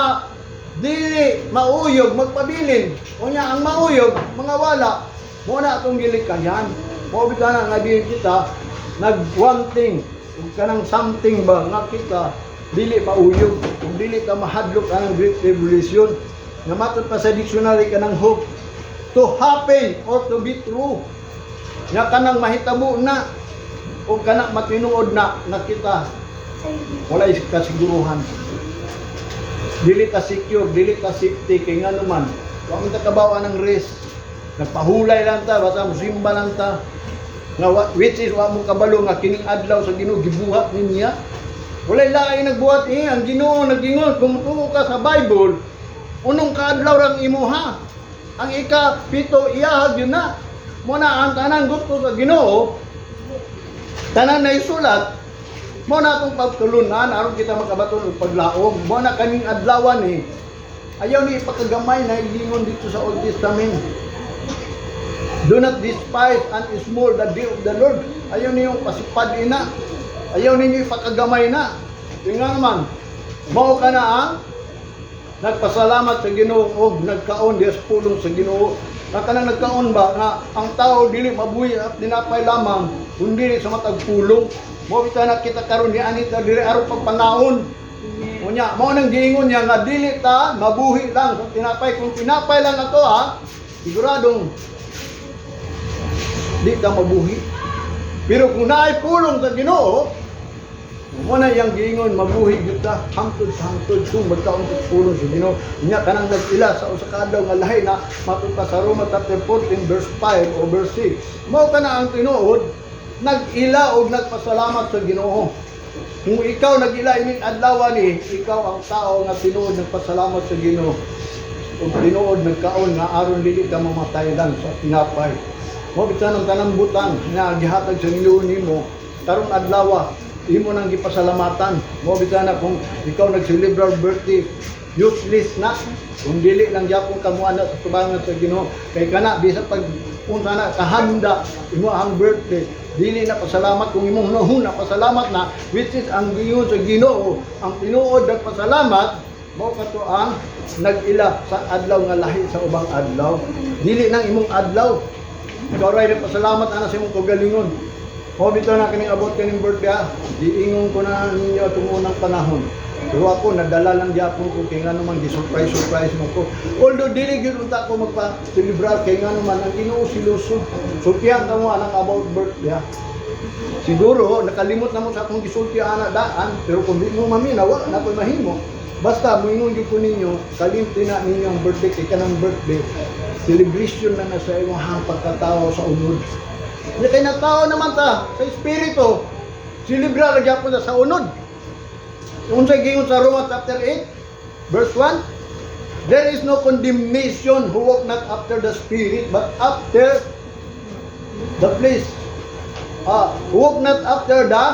dili mauyog magpabilin. O nya ang mauyog, mga wala, mo na atong gilikayan. Mo bitaw na nga din kita nag-wanting, kanang something ba nga kita dili mauyog, kung dili ka mahadlok anang great revelation. Nga matod pa sa dictionary kanang hope to happen or to be true. Nga kanang mahitabo na o kana matinuod na nakita walay kasiguruhan. Dili ka secure, dili ka safety kay nga naman. Wa man ta kabawa ng risk. Nagpahulay lang ta, basta musimba lang ta. Nga which is wa mo kabalo nga kining adlaw sa Ginoo gibuhat niya. Walay lain nagbuhat ang Ginoo nagingon kung tuo ka sa Bible. Unong kaadlaw rang imuha. Ang ika-7 iyahag yun na. Muna ang tanan gusto sa Ginoo. Tanan na isulat. Muna itong pagtulunan aron kita makabaton og paglaom. Muna kaning adlawan ayaw ni ipakagamay na ilingon dito sa Old Testament. Do not despise and small the day of the Lord. Ayaw niyong pasipad ina. Ayaw ninyo ipakagamay na. Tingnan naman, mao ka na ang nagpasalamat sa Ginoo o nagkaon dias pulong sa Ginoo. Kanang nagkaon ba nga ang tao dili mabuhi at dinapay lamang kundi sa matag pulong. Mao kita nakita karon ni anita diri aron pagpanaon. Unya, mao nang giingon niya nga dili ta mabuhi lang sa tinapay. Kung tinapay lang ato siguradong di ka mabuhi. Pero kung naay pulong sa Ginoo, mo na yang giingon mabuhi gyud ta hangtod sa hangtod kung magkaon sa pulong sa Ginoo. Nya kanang nagila sa usa ka adlaw nga lahi na matod pa sa Roma chapter 14 verse 5 o verse 6. Mao kana ang tinuod, nag-ila og nagpasalamat sa Ginoo. Kung ikaw nag-ila ining adlaw ni, ikaw ang tao nga tinuod nagpasalamat sa Ginoo. Ug tinuod nagkaon nga aron dili ka mamatay lang sa tinapay. Mo bisan ang tanang butang nga gihatag sa Ginoo nimo karong adlaw imo nang gipasalamatan. Mo bisan kung ikaw nag-celebrate birthday, useless na kung dili lang gyapon ka moana sa tubangan sa Ginoo. Kay kana bisan pag unsa na kahanda imo ang birthday, dili na pasalamat kung imong hunahuna pasalamat na, which is ang giyon sa Ginoo ang tinuod ng pasalamat. Mao kato ang nag-ila sa adlaw nga lahi sa ubang adlaw, dili nang imong adlaw. Ikaw ray pasalamat ana sa imong kagalingon. O bitaw na kining abot kining birthday diingon ko na ninyo atong unang panahon. Pero ako nadala lang gyapon ko kay ngano man gi-surprise mo ko. Although dili gyud unta ko magpa-celebrar kay ngano man ang Ginoo siluso. Sultihan ta mo anang about birthday. Siguro nakalimot na mo sa akong gisulti ana daan, pero kung di mo maminaw na koy mahimo. Basta moingon gyud ko ninyo, kalimti na ninyo ang birthday kay kanang birthday. Celebration na sa imong pagkatao sa unod. Nya kay nagtao naman ta sa espiritu. Celebrar gyapon sa unod. Unsay giingon sa Roma chapter 8 verse 1, there is no condemnation who walk not after the spirit but after the flesh. Who walk not after the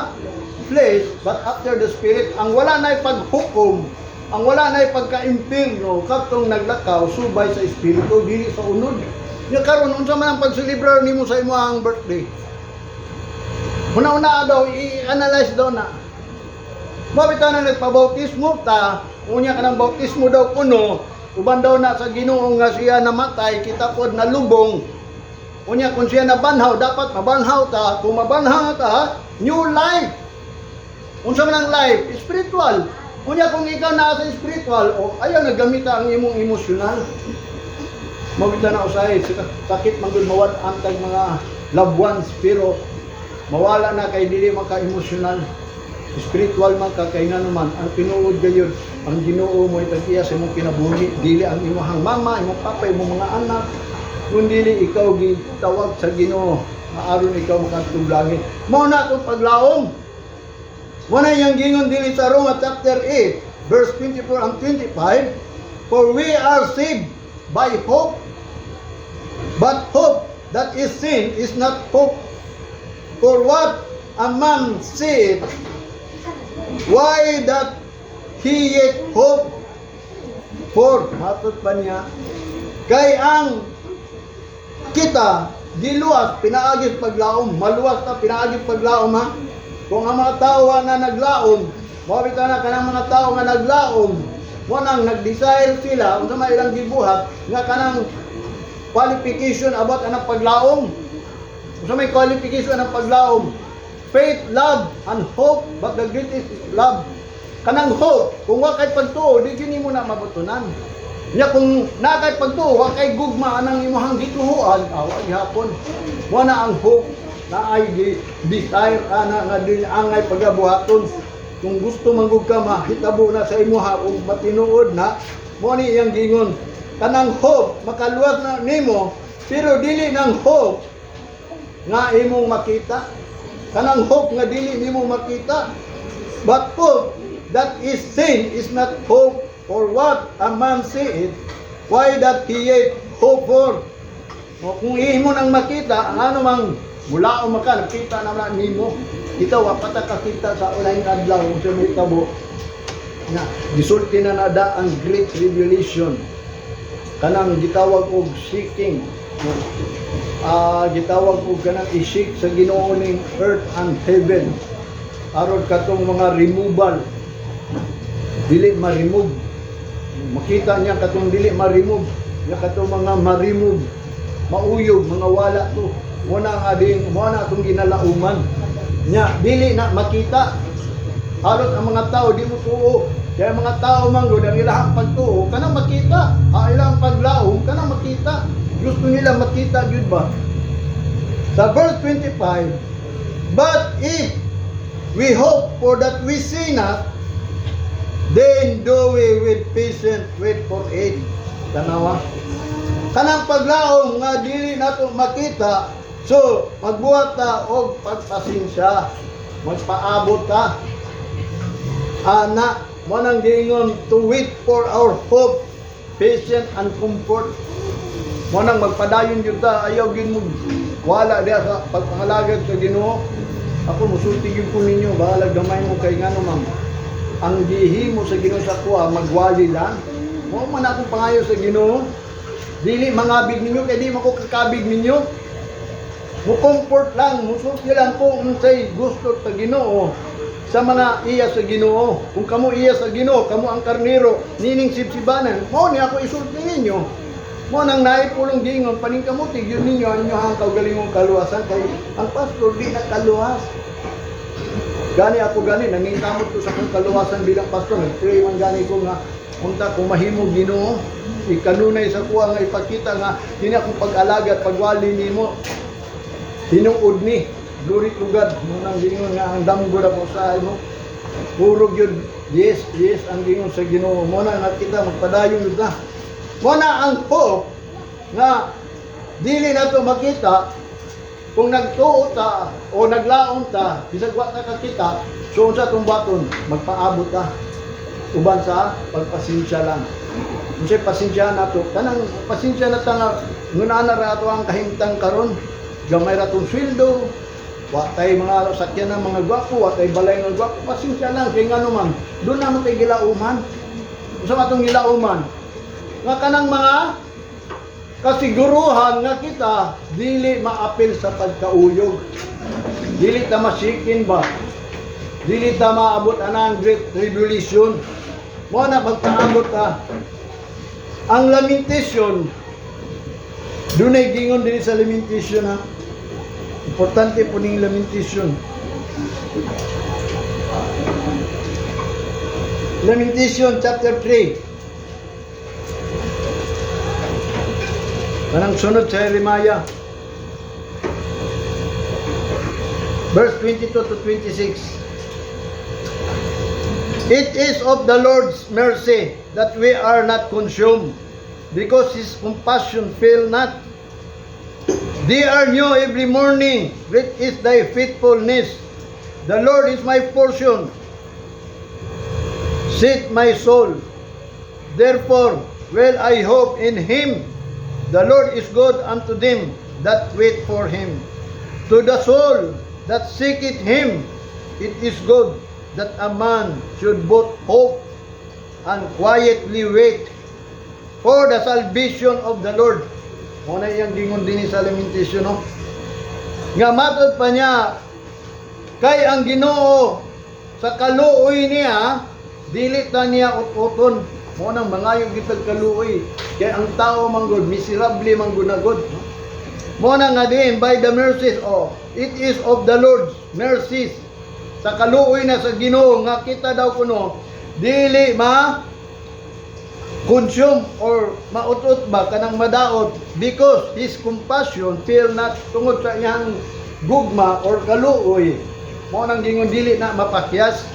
flesh but after the spirit. Ang wala na'y paghukom, ang wala na'y pagka-impirno katong naglakaw subay sa espiritu dili sa unod. Nya karon unsa man ang pagselebrar nimo sa imong birthday? Una-una daw i-analyze daw na. Mabitaw na nagpabautismo ta, unya ka ng bautismo daw kuno, uban daw na sa Ginoo nga siya namatay, kita pod nalubong. Unya kung siya nabanhaw, dapat mabanhaw ta. Kung mabanhaw ta, new life. Unsa man ang life? Spiritual. Unya kung ikaw na sa spiritual, ayaw nagamita ang imong emosyonal. Mabitaw na usahay, sakit man gud mawad antay mga loved ones, pero mawala na kay dili maka-emosyonal. Spiritual man ka kay ngano man ang tinuod gayud ang Ginoo mo itagiya sa imong kinabuhi, dili ang imong mama, imong papa, imong mga anak, kun dili ikaw gitawag sa Ginoo maaron ikaw makatulangin. Mao na to paglaom. Mo na yang gingon dili sa Roma chapter 8 verse 24 and 25, for we are saved by hope, but hope that is sin is not hope. For what a man said, why that he yet hope for, matut pa niya, kay ang kita giluwas pinaagis paglaom, maluwas ta pinaagis paglaom ha. Kung ang mga tao na naglaom, mabita na kanang mga tao nga naglaom, mo nang nag-desire sila unsa may ilang gibuhat nga kanang qualification about anang paglaom. Unsa may qualification ang paglaom? Faith, love, and hope, but the greatest is love. Kanang hope, kung wa kay pagtuo, di gini mo na mabutunan. Nya kung na kay pagtuo, wa kay gugma anang imong gituhuan, awa gihapon. Mo na ang hope. na ay desire ana nga din angay pagabuhaton. Kung gusto manggug ka mahitabo na sa imuha ug matinuod na mo ni iyang gingon kanang hope makaluwag na nimo pero dili nang hope nga imong makita, kanang hope nga dili nimo makita. But hope that is seen is not hope. For what a man seeth, why that he yet hope for? O kung imo nang makita ang ano mang mula o maka nakita na nimo, ikaw apat kakita sa ulang adlaw sa may tabo na gisulti na nada ang great tribulation kanang gitawag og seeking, gitawag og kanang isik sa Ginoo ning earth and heaven aron katong mga removal dili ma-remove, makita niya katong dili ma-remove niya katong mga ma-remove mauyog mga wala to mo na nga din mo na itong ginalauman nya dili na makita halot ang mga tao di mo tuo kaya mga tao manggod ang ilahang pagtuo kanang makita ilang paglaom kanang makita gusto nila makita gyud ba sa verse 25 but if we hope for that we see not then do we with patience wait for aid tanawa kanang paglaom nga dili nato makita so magbuhat ta og pagpasensya magpaabot ta ana mo nang gingon to wait for our hope patience and comfort mo nang magpadayon jud ta ayaw gid mo wala diha sa pagpangalagad sa Ginoo ako musulti gyud ko ninyo bahala gamay mo kay ngano ma'am ang gihimo sa Ginoo sa kuha magwali lang mo man akong pangayo sa Ginoo dili mangabig ninyo kay di mo ko kakabig ninyo mo comfort lang musulti lang ko unsay gusto sa Ginoo sa mga iya sa Ginoo kung kamo iya sa Ginoo kamo ang karnero nining sibsibanan mo ni ako isulti ninyo mo nang naipulong gingon paningkamutig yun ninyo ang inyo ang kaugalingong kaluwasan kay ang pastor di na kaluwas gani ako gani nangingamot ko sa kong kaluwasan bilang pastor nagpray man gani ko nga unta ko mahimong Ginoo ikanunay sa kuha nga ipakita nga dili akong pag-alaga at pagwali nimo tinuod ni glory to God mo nang gingon nga ang damgo na ko sa imo puro gyud yes ang gingon sa Ginoo mo na nakita magpadayon yun na mo na ang hope nga dili nato makita kung nagtuo ta o naglaom ta bisag wa ta kakita so unsa tong baton magpaabot ta uban sa pagpasensya lang unsay pasensya nato kanang pasensya na ta nga ngunana ra ato ang kahimtang karon gamay ra tong sweldo wa tay mga sakyan ng mga gwapo wa tay balay ng gwapo pasensya lang kay ngano man doon na mo tay gilauman unsa matong gilauman nga kanang mga kasiguruhan nga kita dili maapil sa pagkauyog dili ta masikin ba dili ta maabot anang great tribulation mo na pagkaabot ta ang lamentation dunay gingon dili sa lamentation ha importante po ning lamentation chapter 3 Manang sunod sa Jeremiah verse 22 to 26 It is of the Lord's mercy that we are not consumed because His compassion fail not. They are new every morning, great is thy faithfulness. The Lord is my portion, saith my soul. Therefore will I hope in Him. The Lord is good unto them that wait for Him. To the soul that seeketh Him, it is good that a man should both hope and quietly wait for the salvation of the Lord. Muna iyang gingon din sa lamentation, no? Nga matod pa niya, kay ang Ginoo sa kaluoy niya, dili ta niya uton. Mo nang mangayog gitag kaluoy kay ang tao manggod miserable manggod na god mo na nga din by the mercies it is of the Lord's mercies sa kaluoy na sa Ginoo nga kita daw kuno dili ma consume or mautot ba kanang madaot because His compassion fail not tungod sa iyang gugma or kaluoy, mo nang gingon dili na mapakyas.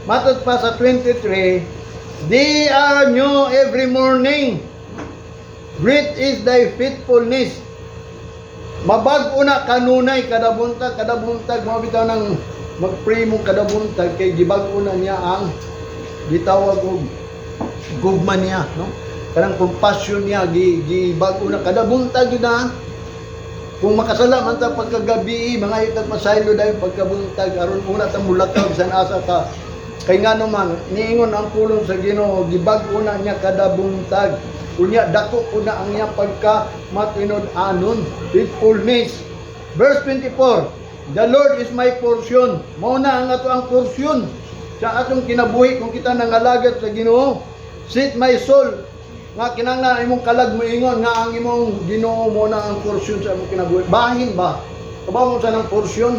Matod pa sa 23, they are new every morning. Great is thy faithfulness. Mabag-o na kanunay kada buntag mo bitaw nang mag-pray mo kada buntag kay gibag-o na niya ang gitawag og gugma niya, no? Kanang compassion niya gibag-o na kada buntag yun na. Kung makasalaman ta pagkagabi, mga itag pasaylo dahil pagkabuntag aron una ta mulakaw bisan asa ta. Kay nga naman niingon ang pulong sa Ginoo, gibag-o na niya kada buntag. Unya dako ko na ang iyang pagka matinud-anon, faithfulness. Verse 24, the Lord is my portion. Mao na ang ato ang portion sa atong kinabuhi kung kita nangalagad sa Ginoo. Sit my soul, nga kinanglan imong kalag mo ingon nga ang imong Ginoo mo na ang portion sa imong kinabuhi. Bahin ba? Kabaw mo sa nang portion?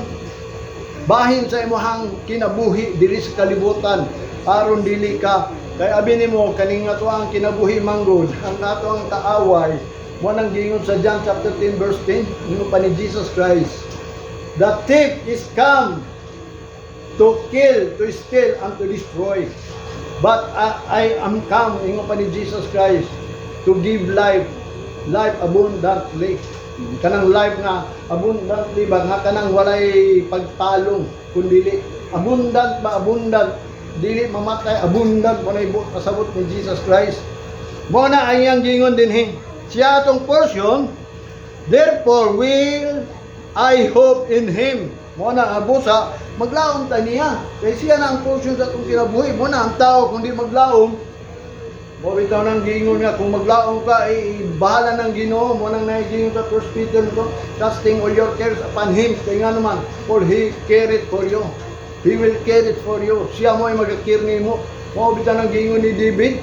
Bahin sa imong kinabuhi diri sa kalibutan aron dili ka kay abi nimo kaning ato ang kinabuhi manggod ang ato ang kaaway mo nang giingon sa John chapter 10 verse 10 ingon pa ni Jesus Christ, the thief is come to kill, to steal, and to destroy, but I am come, ingon pa ni Jesus Christ, to give life abundantly. Kanang life nga abundantly ba nga kanang walay pagtalong kundi abundant dili mamatay, abundant mo na pasabot ni Jesus Christ. Mo na ang iyang gingon dinhi, siya atong portion, therefore will I hope in Him. Mo na abusa, maglaom ta niya. Kay siya na ang portion sa atong kinabuhi. Mo na ang tao kung di maglaom, mo bitaw nang gingon nga kung maglaom ka bahala ng Ginoo. Mo nang nagingon sa 1 Peter to, casting all your cares upon Him. Kay nga naman, for He carried for you. He will care it for you. Siya mo ay magkakirni mo. Mo bitaw nang gingon ni David,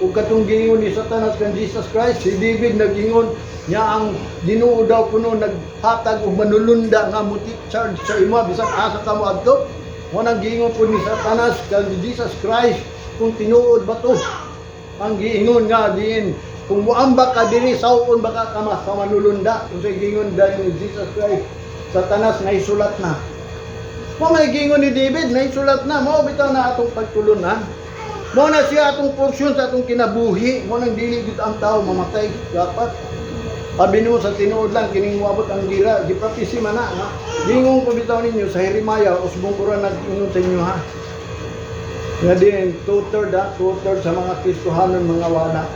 ug katong gingon ni Satanas kan Jesus Christ, si David nagingon niya ang Ginoo daw kuno naghatag og manulunda nga muti charge sa imo bisan asa ka mo adto. Mo nang gingon po ni Satanas kan Jesus Christ, kung tinuod ba to ang giingon nga diin kung muambak ka diri sawon baka ka manulunda. Kung sa gingon dahil ni Jesus Christ, Satanas na isulat na. Mo may gingon ni David na isulat na, mo bitaw na atong pagtulunan. Mo na siya atong portion sa atong kinabuhi. Mo nang dili gid ang tao mamatay dapat. Abi nimo sa tinuod lang kining moabot ang gira, giprophecy man na. Gingon ko bitaw ninyo sa Jeremiah, usbong Quran nag-ingon sa inyo ha. Nga din two-third sa mga Kristohanon mga wala,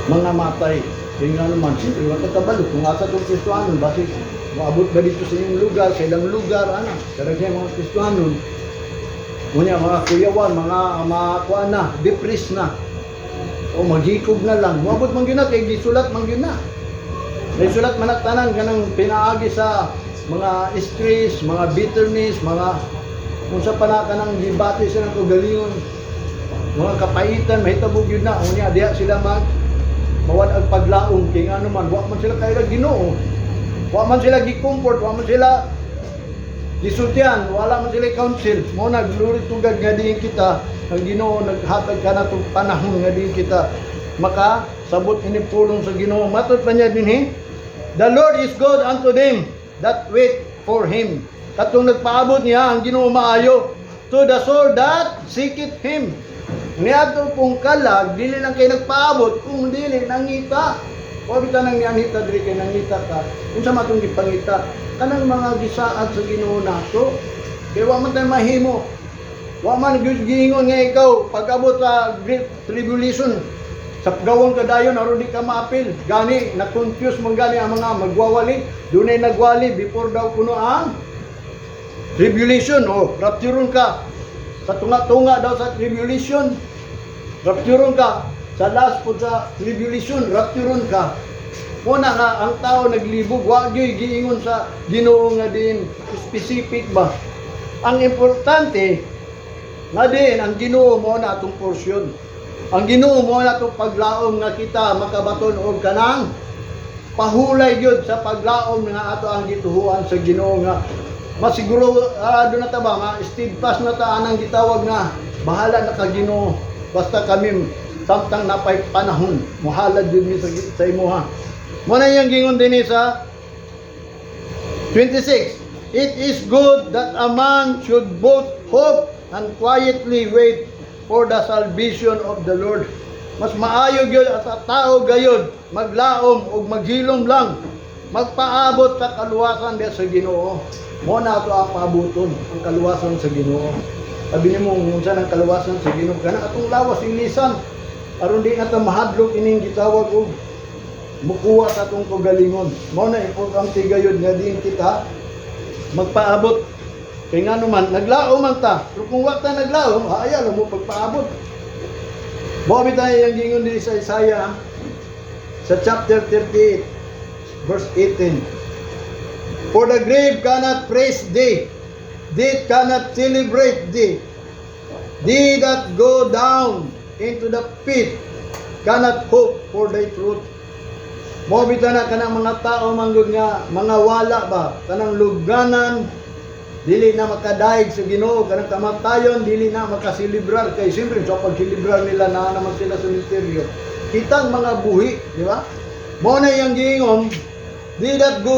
mga matay. Kaya nga naman, siyempre, wala kabalo. Kung asa itong Kristohanon, basig maabot ba dito sa inyong lugar, sa ilang lugar, ano? Karagyan mga Kristohanon, ngunit mga kuyawan, mga kuan na, depressed na, o maghikog na lang, maabot man yun na, kay gisulat man yun na. May sulat man at tanan, ganang pinaagi sa mga stress, mga bitterness, mga kung sa panaka ng debate sila ng kagalingon, mga kapaitan, mahitabog yun na, ngunit diya sila mawad ang paglaong, kaya nga naman, wak man sila kayo Ginoo. Wa man sila gi-comfort, wa man sila gisultihan, wala man sila counsel. Mo naglurit tugad nga diin kita, ang Ginoo naghatag kana tong panahon nga diin kita maka sabot ini pulong sa Ginoo. Matud pa niya dinhi, the Lord is good unto them that wait for Him. Katong nagpaabot niya ang Ginoo maayo to the soul that seeketh Him. Niadto pong kalag, dili lang kay nagpaabot, kung dili nangita. Huwag ka nang nianita diri kay nangita ka. Kung sa matong gipangita, kanang mga gisaad sa Ginoo nato. Kaya wa man tayo mahimo. Wa man giingon nga ikaw pag-abot sa great tribulation. Sa gawon ka dayon aron di ka maapil. Gani na-confuse man gani ang mga magwawali. Dunay nagwali before daw kuno ang tribulation o rapturon ka. Sa tunga-tunga daw sa tribulation, rapturon ka. Sa last po sa tribulation, rapturon ka. Muna nga, ang tao naglibog, wag yo'y giingon sa Ginoo nga din, specific ba? Ang importante, nga din, ang Ginoo mo na itong portion. Ang Ginoo mo na itong paglaom nga kita makabaton o kanang pahulay yun sa paglaom nga ato ang gituhuan sa Ginoo nga masiguro doon na ta ba, nga steadfast na ta anang gitawag nga bahala na ka Ginoo basta kami samtang napay panahon muhalad yun sa imo ha. Muna yung gingon din sa 26. It is good that a man should both hope and quietly wait for the salvation of the Lord. Mas maayo gyud at sa tao gayud maglaom ug maghilom lang, magpaabot sa kaluwasan diya sa Ginoo. Mo na ato ang paaboton ang kaluwasan sa Ginoo. Sabi nimo unsa ang kaluwasan sa Ginoo kana atong lawas inglisan aron di na ta mahadlok ining gitawag og mukuha sa atong kagalingon. Mo na importante gayud nga din kita magpaabot. Kaya nga naman, naglaom man ta. Pero kung wag ta naglaom, ayaw mo pagpaabot. Bawi tayo yung gingon din sa Isaiah sa chapter 38, verse 18. For the grave cannot praise thee, death cannot celebrate thee. They that go down into the pit cannot hope for thy truth. Mobita na kanang mga tao manggod nga mga wala ba kanang luganan dili na makadaig sa Ginoo kanang kamatayon dili na makasilibrar kay siyempre sa pagsilibrar nila na naman sila sa misteryo kitang mga buhi di ba mo na yang giingon di that go